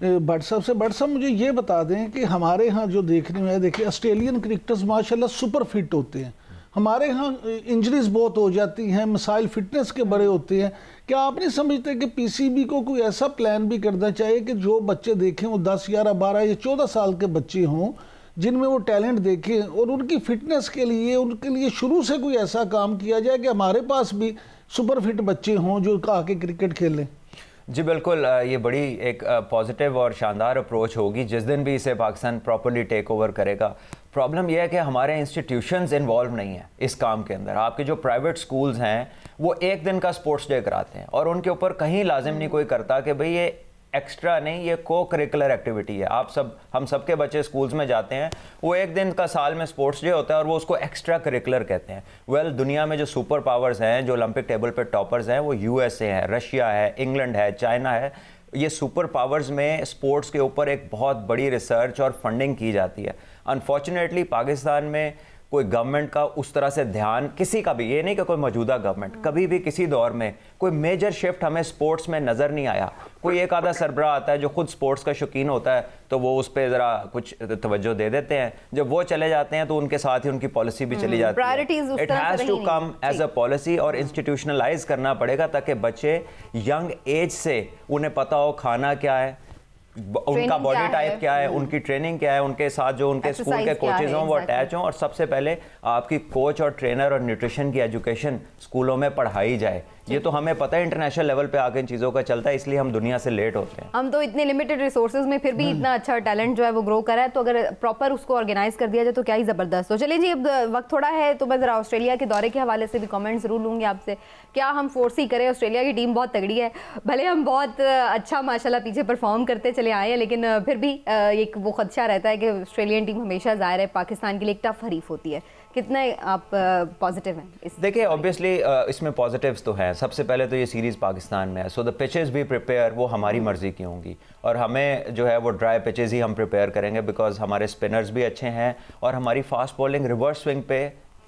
Speaker 2: भट्ट साहब से। भट्ट साहब मुझे ये बता दें कि हमारे यहाँ जो देखने में है, देखिए ऑस्ट्रेलियन क्रिकेटर्स माशाल्लाह सुपर फिट होते हैं, हमारे यहाँ इंजरीज बहुत हो जाती हैं, मसाइल फिटनेस के बड़े होते हैं। क्या आप नहीं समझते कि पीसीबी को कोई ऐसा प्लान भी करना चाहिए कि जो बच्चे देखें वो 10, 11, 12 या 14 साल के बच्चे हों जिनमें वो टैलेंट देखें, और उनकी फिटनेस के लिए उनके लिए शुरू से कोई ऐसा काम किया जाए कि हमारे पास भी सुपर फिट बच्चे हों जो आके क्रिकेट खेलें?
Speaker 5: जी बिल्कुल, ये बड़ी एक पॉजिटिव और शानदार अप्रोच होगी जिस दिन भी इसे पाकिस्तान प्रॉपर्ली टेक ओवर करेगा। प्रॉब्लम यह है कि हमारे इंस्टीट्यूशंस इन्वॉल्व नहीं हैं इस काम के अंदर। आपके जो प्राइवेट स्कूल्स हैं वो 1 दिन का स्पोर्ट्स डे कराते हैं और उनके ऊपर कहीं लाजिम नहीं कोई करता कि भाई ये एक्स्ट्रा नहीं, ये को करिकुलर एक्टिविटी है। हम सबके बच्चे स्कूल्स में जाते हैं, वो एक दिन का साल में स्पोर्ट्स डे होता है और वो उसको एक्स्ट्रा करिकुलर कहते हैं। वेल, दुनिया में जो सुपर पावर्स हैं, जो ओलंपिक टेबल पे टॉपर्स हैं, वो यूएसए है, रशिया है, इंग्लैंड है, चाइना है। ये सुपर पावर्स में स्पोर्ट्स के ऊपर एक बहुत बड़ी रिसर्च और फंडिंग की जाती है। अनफॉर्चुनेटली पाकिस्तान में कोई गवर्नमेंट का उस तरह से ध्यान, किसी का भी, ये नहीं कि कोई मौजूदा गवर्नमेंट, कभी भी किसी दौर में कोई मेजर शिफ्ट हमें स्पोर्ट्स में नज़र नहीं आया। कोई एक आधा सरबराह आता है जो खुद स्पोर्ट्स का शौकीन होता है, तो वो उस पर ज़रा कुछ तवज्जो दे देते हैं। जब वो चले जाते हैं तो उनके साथ ही उनकी पॉलिसी भी चली जाती है। It has to come as a policy और इंस्टीट्यूशनलाइज करना पड़ेगा, ताकि बच्चे यंग एज से उन्हें पता हो खाना क्या है, उनका बॉडी टाइप क्या है, उनकी ट्रेनिंग क्या है, उनके साथ जो उनके स्कूल के कोचेज हों वो अटैच हों, और सबसे पहले आपकी कोच और ट्रेनर और न्यूट्रिशन की एजुकेशन स्कूलों में पढ़ाई जाए। ये तो हमें पता है इंटरनेशनल लेवल पे आके इन चीज़ों का चलता है, इसलिए हम दुनिया से लेट होते हैं।
Speaker 1: हम तो इतने लिमिटेड रिसोर्सेज में फिर भी इतना अच्छा टैलेंट जो है वो ग्रो करा है, तो अगर प्रॉपर उसको ऑर्गेनाइज कर दिया जाए तो क्या ही ज़बरदस्त हो। चलिए जी, अब वक्त थोड़ा है तो मैं ज़रा ऑस्ट्रेलिया के दौरे के हवाले से भी कमेंट ज़रूर लूँगी आपसे। क्या हम फोर्स ही करें? ऑस्ट्रेलिया की टीम बहुत तगड़ी है, भले हम बहुत अच्छा माशाल्लाह पीछे परफॉर्म करते चले आए हैं, लेकिन फिर भी एक वो खदशा रहता है कि ऑस्ट्रेलियन टीम हमेशा ज़ाहिर है पाकिस्तान के लिए एक टफ हरीफ होती है। कितने आप पॉजिटिव हैं? देखिए,
Speaker 5: ऑब्वियसली इसमें पॉजिटिव्स तो हैं। सबसे पहले तो ये सीरीज़ पाकिस्तान में है, सो द पिचेस भी प्रिपेयर वो हमारी मर्ज़ी की होंगी, और हमें जो है वो ड्राई पिचेस ही हम प्रिपेयर करेंगे, बिकॉज हमारे स्पिनर्स भी अच्छे हैं और हमारी फास्ट बॉलिंग रिवर्स स्विंग पे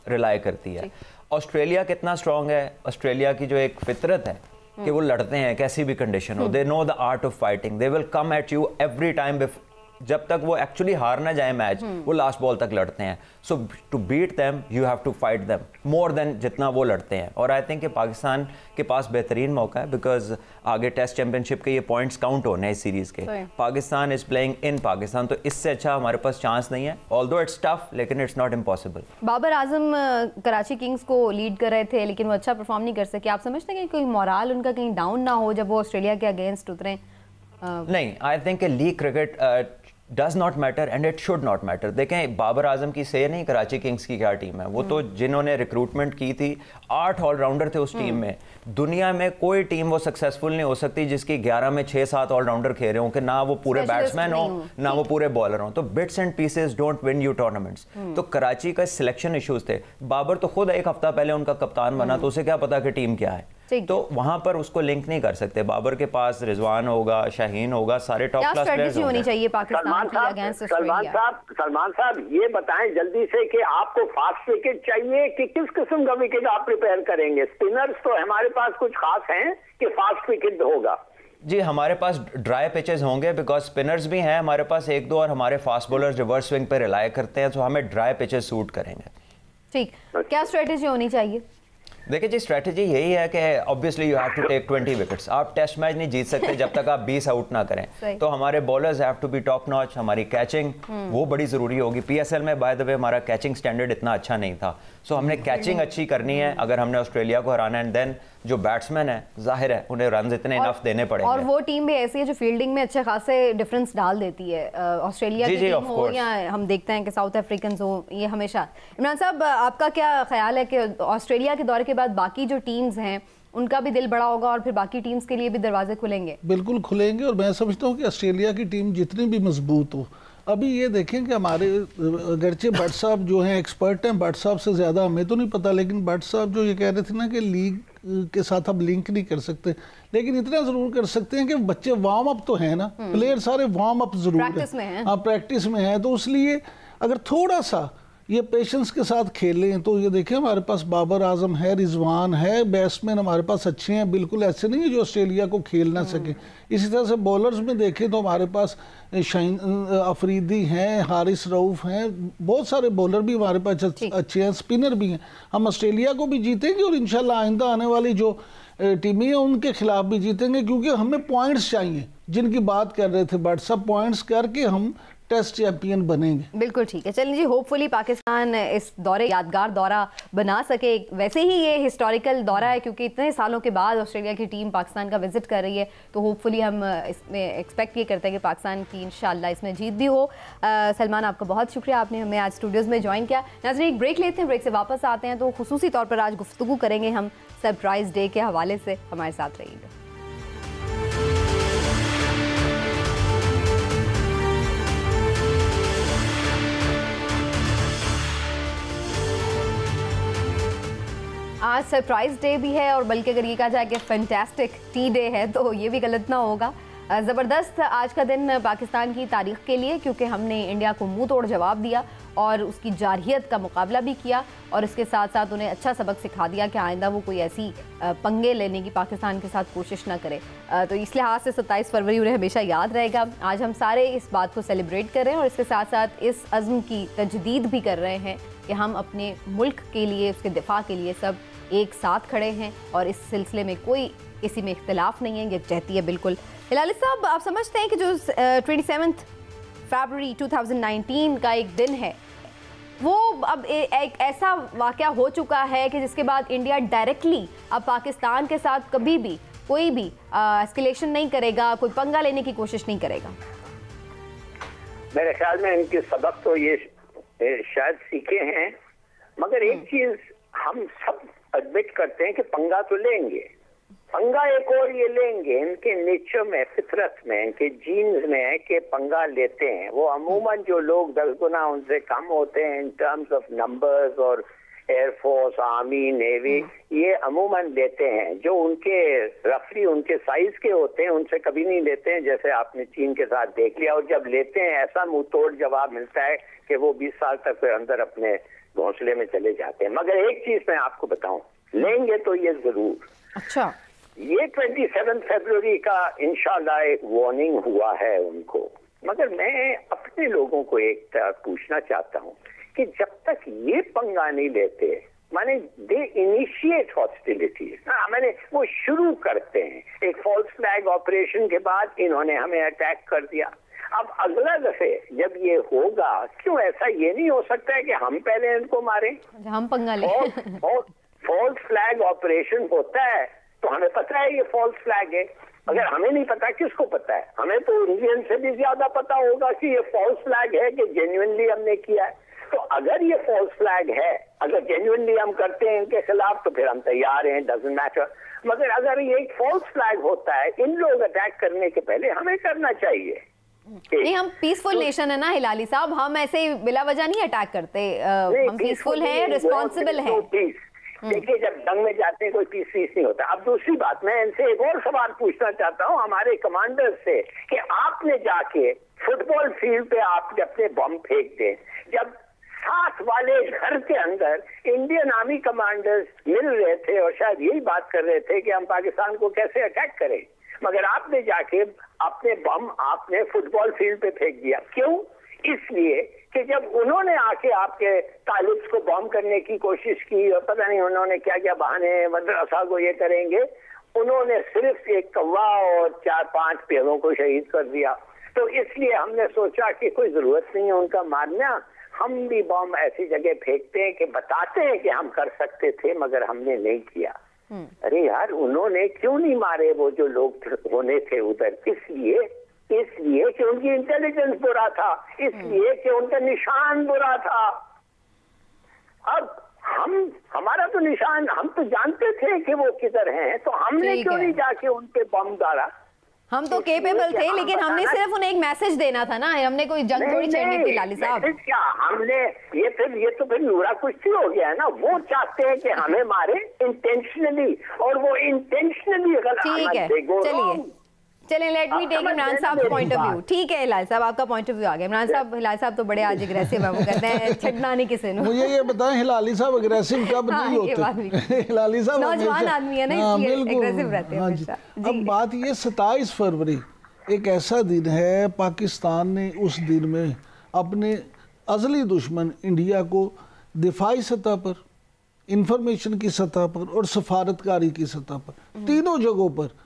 Speaker 5: रिलाई करती है। ऑस्ट्रेलिया कितना स्ट्रॉन्ग है, ऑस्ट्रेलिया की जो एक फितरत है कि वो लड़ते हैं कैसी भी कंडीशन हो, they know the art of fighting, they will come at you every time. जब तक वो एक्चुअली हार ना जाए मैच, वो लास्ट बॉल तक लड़ते हैं। So to beat them you have to fight them more than जितना वो लड़ते हैं। और आई थिंक कि पाकिस्तान के पास बेहतरीन मौका है, बिकॉज आगे टेस्ट चैंपियनशिप के ये पॉइंट्स काउंट होने हैं इस सीरीज़ के। Pakistan is playing in Pakistan, तो इससे अच्छा हमारे पास चांस नहीं है। ऑल्दो इट्स टफ, लेकिन it's not impossible.
Speaker 1: Babar Azam Karachi Kings को लीड कर रहे थे, लेकिन वो अच्छा परफॉर्म नहीं कर सके। आप समझते हैं कि कोई मोराल उनका कहीं डाउन ना हो जब वो ऑस्ट्रेलिया के अगेंस्ट उतरें?
Speaker 5: नहीं, I think league cricket does not matter and it should not matter. देखें, बाबर आजम की से नहीं कराची किंग्स की क्या टीम है, वो तो जिन्होंने रिक्रूटमेंट की थी 8 ऑलराउंडर थे उस टीम में। दुनिया में कोई टीम वो सक्सेसफुल नहीं हो सकती जिसकी 11 में 6-7 ऑलराउंडर खेल रहे हो, कि ना वो पूरे बैट्समैन हो ना वो पूरे बॉलर हो। तो bits and pieces don't win you tournaments. तो कराची का सिलेक्शन इश्यूज थे। बाबर तो खुद एक हफ्ता पहले उनका कप्तान बना, तो उसे क्या पता कि टीम क्या है, तो वहां पर उसको लिंक नहीं कर सकते। बाबर के पास रिजवान होगा, शाहीन होगा, सारे टॉप क्लास प्लेयर्स होंगे।
Speaker 1: चाहिए पाकिस्तान के अगेंस्ट ऑस्ट्रेलिया।
Speaker 3: सलमान साहब ये बताएं जल्दी से कि आपको फास्ट विकेट चाहिए कि किस किस्म का विकेट आप प्रिपेयर करेंगे? स्पिनर्स तो हमारे पास कुछ खास हैं कि फास्ट विकेट होगा?
Speaker 5: जी, हमारे पास ड्राई पिचेस होंगे, बिकॉज स्पिनर्स भी हैं हमारे पास 1-2, और हमारे फास्ट बॉलर्स रिवर्स स्विंग पे रिलाई करते हैं, तो हमें ड्राई पिचेस सूट करेंगे।
Speaker 1: ठीक, क्या स्ट्रेटेजी होनी चाहिए?
Speaker 5: देखिए जी, स्ट्रेटजी यही है कि obviously you have to take 20 wickets. आप टेस्ट मैच नहीं जीत सकते जब तक आप 20 आउट ना करें। तो हमारे bowlers have to be top notch. हमारी कैचिंग वो बड़ी ज़रूरी होगी। पीएसएल में बाय द वे हमारा कैचिंग स्टैंडर्ड इतना अच्छा नहीं था, सो हमने कैचिंग अच्छी करनी है अगर हमने ऑस्ट्रेलिया को हराना है। एंड देन जो बैट्समैन है, जाहिर है उन्हें रन इतने इनफ देने पड़ेंगे।
Speaker 1: और वो टीम भी ऐसी है जो फील्डिंग में अच्छे खासे डिफरेंस डाल देती है। ऑस्ट्रेलिया की टीम हो या हम देखते हैं कि साउथ अफ्रीकन हो, ये हमेशा। इमरान साहब, आपका क्या ख्याल है कि ऑस्ट्रेलिया के दौरे के बाद बाकी जो टीम्स हैं उनका भी दिल बड़ा होगा और फिर बाकी टीम्स के लिए भी दरवाजे खुलेंगे?
Speaker 2: बिल्कुल खुलेंगे, और मैं समझता हूँ कि ऑस्ट्रेलिया की टीम जितनी भी मजबूत हो, अभी ये देखें कि हमारे अगरचे भट्ट साहब जो हैं एक्सपर्ट हैं, भट्ट साहब से ज़्यादा हमें तो नहीं पता, लेकिन भट्ट साहब जो ये कह रहे थे ना कि लीग के साथ अब लिंक नहीं कर सकते, लेकिन इतना ज़रूर कर सकते हैं कि बच्चे वार्म अप तो हैं ना, प्लेयर सारे वार्म अप ज़रूर है, हाँ प्रैक्टिस में है। तो इसलिए अगर थोड़ा सा ये पेशेंस के साथ खेलें तो ये देखें हमारे पास बाबर आजम है, रिजवान है, बैट्समैन हमारे पास अच्छे हैं, बिल्कुल ऐसे नहीं है जो ऑस्ट्रेलिया को खेल ना सके। इसी तरह से बॉलर्स में देखें तो हमारे पास शाहीन अफरीदी हैं, हारिस रऊफ हैं, बहुत सारे बॉलर भी हमारे पास अच्छे हैं, स्पिनर भी हैं। हम ऑस्ट्रेलिया को भी जीतेंगे और इंशाल्लाह आइंदा आने वाली जो टीमें हैं उनके खिलाफ भी जीतेंगे, क्योंकि हमें पॉइंट्स चाहिए जिनकी बात कर रहे थे बट सब पॉइंट्स करके हम टेस्ट चैंपियन बनेंगे।
Speaker 1: बिल्कुल ठीक है। चलिए जी, होपफुली पाकिस्तान इस दौरे यादगार दौरा बना सके। वैसे ही ये हिस्टोरिकल दौरा है क्योंकि इतने सालों के बाद ऑस्ट्रेलिया की टीम पाकिस्तान का विजिट कर रही है, तो होपफुली हम इसमें एक्सपेक्ट ये करते हैं कि पाकिस्तान की इंशाल्लाह इसमें जीत भी हो। सलमान, आपका बहुत शुक्रिया, आपने हमें आज स्टूडियोज़ में ज्वाइन किया। नाज़रीन, एक ब्रेक लेते हैं, ब्रेक से वापस आते हैं तो खुसूसी तौर पर आज गुफ्तगू करेंगे हम सरप्राइज डे के हवाले से। हमारे साथ रहिएगा। आज सरप्राइज डे भी है और बल्कि अगर ये कहा जाए कि फैंटास्टिक टी डे है तो ये भी गलत ना होगा। ज़बरदस्त आज का दिन पाकिस्तान की तारीख के लिए, क्योंकि हमने इंडिया को मुंह तोड़ जवाब दिया और उसकी जारहियत का मुकाबला भी किया और इसके साथ साथ उन्हें अच्छा सबक सिखा दिया कि आइंदा वो कोई ऐसी पंगे लेने की पाकिस्तान के साथ कोशिश ना करे। तो इस लिहाज से 27 फरवरी उन्हें हमेशा याद रहेगा। आज हम सारे इस बात को सेलिब्रेट कर रहे हैं और इसके साथ साथ इस अज़्म की तजदीद भी कर रहे हैं कि हम अपने मुल्क के लिए, उसके दिफा के लिए सब एक साथ खड़े हैं और इस सिलसिले में कोई किसी में इख्तिलाफ नहीं है, ये चाहती है बिल्कुल। हिलाली साहब, आप समझते हैं कि जो 27 फरवरी 2019 का एक दिन है वो अब एक ऐसा वाक़या हो चुका है कि जिसके बाद इंडिया डायरेक्टली अब पाकिस्तान के साथ कभी भी कोई भी एस्केलेशन नहीं करेगा, कोई पंगा लेने की कोशिश नहीं करेगा?
Speaker 3: मेरे ख्याल में इनके सबक तो ये शायद सीखे हैं, मगर एक चीज हम सब एडमिट करते हैं कि पंगा तो लेंगे, पंगा एक और ये लेंगे। इनके नेचर में, फितरत में, इनके जीन्स में है कि पंगा लेते हैं। वो अमूमन जो लोग 10 गुना उनसे कम होते हैं इन टर्म्स ऑफ नंबर्स और एयरफोर्स, आर्मी, नेवी, ये अमूमन लेते हैं। जो उनके रफली उनके साइज के होते हैं उनसे कभी नहीं लेते हैं, जैसे आपने चीन के साथ देख लिया। और जब लेते हैं ऐसा मुंह तोड़ जवाब मिलता है कि वो 20 साल तक फिर अंदर अपने घोंसले में चले जाते हैं। मगर एक चीज मैं आपको बताऊं, लेंगे तो ये जरूर।
Speaker 1: अच्छा,
Speaker 3: ये 27 फरवरी का इंशाल्लाह एक वार्निंग हुआ है उनको। मगर मैं अपने लोगों को एक तरह पूछना चाहता हूं कि जब तक ये पंगा नहीं लेते, माने दे इनिशिएट हॉस्टिलिटीज, मैंने वो शुरू करते हैं। एक फॉल्स फ्लैग ऑपरेशन के बाद इन्होंने हमें अटैक कर दिया। अब अगला दफे जब ये होगा, क्यों ऐसा ये नहीं हो सकता है कि हम पहले इनको मारें,
Speaker 1: हम पंगा लें?
Speaker 3: फॉल्स फ्लैग ऑपरेशन होता है तो हमें पता है ये फॉल्स फ्लैग है। अगर हमें नहीं पता, किसको पता है? हमें तो इंडियन से भी ज्यादा पता होगा कि ये फॉल्स फ्लैग है कि जेन्युइनली हमने किया है। तो अगर ये फॉल्स फ्लैग है, अगर जेन्युइनली हम करते हैं इनके खिलाफ, तो फिर हम तैयार हैं, डजंट मैटर। मगर अगर ये एक फॉल्स फ्लैग होता है, इन लोग अटैक करने के पहले हमें करना चाहिए।
Speaker 1: नहीं, हम पीसफुल नेशन है ना हिलाली साहब, हम ऐसे बिला वजह नहीं अटैक करते। हम पीसफुल हैं, रिस्पॉन्सिबल हैं।
Speaker 3: देखिए, जब जंग में जाते हैं कोई पीस नहीं होता। अब दूसरी बात, मैं इनसे एक और सवाल पूछना चाहता हूं हमारे कमांडर से कि आपने जाके फुटबॉल फील्ड पे आप अपने बम फेंक दें, जब साथ वाले घर के अंदर इंडियन आर्मी कमांडर्स मिल रहे थे और शायद यही बात कर रहे थे कि हम पाकिस्तान को कैसे अटैक करें, मगर आपने जाके अपने बम आपने फुटबॉल फील्ड पे फेंक दिया। क्यों? इसलिए कि जब उन्होंने आके आपके तालिब्स को बॉम्ब करने की कोशिश की और पता नहीं उन्होंने क्या क्या बहाने मदरसा को ये करेंगे, उन्होंने सिर्फ एक कौवा और 4-5 पेड़ों को शहीद कर दिया। तो इसलिए हमने सोचा कि कोई जरूरत नहीं है उनका मारना, हम भी बॉम्ब ऐसी जगह फेंकते हैं कि बताते हैं कि हम कर सकते थे मगर हमने नहीं किया। अरे यार, उन्होंने क्यों नहीं मारे वो जो लोग होने थे उधर? इसलिए कि उनकी इंटेलिजेंस बुरा था, इसलिए कि उनका निशान बुरा था। अब हमारा तो निशान, हम तो जानते थे कि वो किधर हैं, तो हमने क्यों नहीं जाके उन पे बम डाला?
Speaker 1: हम तो केपेबल थे, लेकिन हमने सिर्फ उन्हें एक मैसेज देना था ना, हमने कोई जंग थोड़ी छेड़नी थी लाली साहब।
Speaker 3: क्या हमने ये तो फिर नूरा कुश्ती हो गया है ना। वो चाहते हैं कि हमें मारे इंटेंशनली, और वो इंटेंशनली गलत।
Speaker 1: चलिए लेट मी टेक इमरान साहब पॉइंट ऑफ व्यू। ठीक है हिलाल साहब, आपका पॉइंट ऑफ व्यू आ गया। इमरान साहब, हिलाल साहब तो बड़े आज एग्रेसिव है, वो कहते हैं छड़ना नहीं किसी ने।
Speaker 2: मुझे ये बताएं, हिलाली साहब एग्रेसिव कब नहीं होते? हिलाली साहब
Speaker 1: नौजवान आदमी है ना, इसलिए एग्रेसिव रहते हैं हमेशा।
Speaker 2: अब बात ये 27 फरवरी एक ऐसा दिन है, पाकिस्तान ने उस दिन में अपने अज़ली दुश्मन इंडिया को दिफाई सतह पर, इंफॉर्मेशन की सतह पर और सफारतकारी की सतह पर, तीनों जगहों पर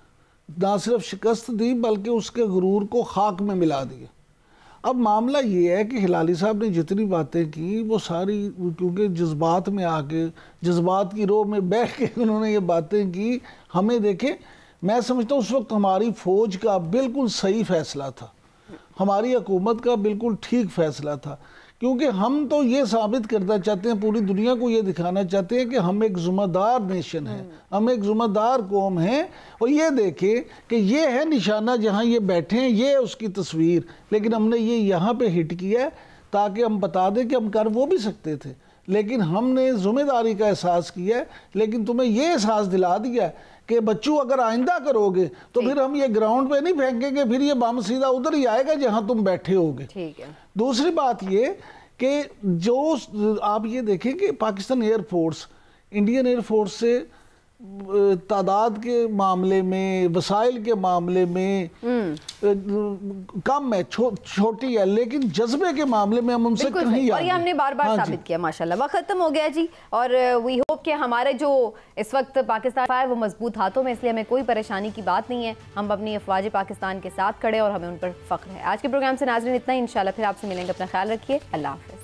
Speaker 2: ना सिर्फ शिकस्त दी बल्कि उसके गुरूर को खाक में मिला दिया। अब मामला ये है कि हिलाली साहब ने जितनी बातें की वो सारी क्योंकि जज्बात में आके, जज्बात की रोह में बैठ के उन्होंने ये बातें की। हमें देखें, मैं समझता हूँ उस वक्त हमारी फ़ौज का बिल्कुल सही फैसला था, हमारी हुकूमत का बिल्कुल ठीक फैसला था, क्योंकि हम तो ये साबित करना चाहते हैं, पूरी दुनिया को ये दिखाना चाहते हैं कि हम एक ज़िम्मेदार नेशन है, हम एक ज़िम्मेदार कौम हैं। और ये देखें कि ये है निशाना जहाँ ये बैठे हैं, ये है उसकी तस्वीर, लेकिन हमने ये यहाँ पे हिट किया है ताकि हम बता दें कि हम कर वो भी सकते थे, लेकिन हमने जिम्मेदारी का एहसास किया है, लेकिन तुम्हें ये एहसास दिला दिया है कि बच्चों अगर आइंदा करोगे तो फिर हम ये ग्राउंड पे नहीं फेंकेंगे, फिर ये बम सीधा उधर ही आएगा जहां तुम बैठे होगे।
Speaker 1: ठीक है।
Speaker 2: दूसरी बात ये कि जो आप ये देखें कि पाकिस्तान एयरफोर्स इंडियन एयरफोर्स से तादाद के मामले में, वसाइल के मामले में कम है, छोटी है, लेकिन जज्बे के मामले में हम उनसे कहीं आगे।
Speaker 1: और ये हमने बार बार साबित किया माशाल्लाह। वक्त खत्म हो गया जी, और वी होप कि हमारे जो इस वक्त पाकिस्तान है वो मजबूत हाथों में, इसलिए हमें कोई परेशानी की बात नहीं है। हम अपनी अफवाज पाकिस्तान के साथ खड़े और हमें उन पर फख्र है। आज के प्रोग्राम से नाज़रीन इतना ही, इंशाल्लाह फिर आपसे मिलेंगे। अपना ख्याल रखिए, अल्लाह हाफ़िज़।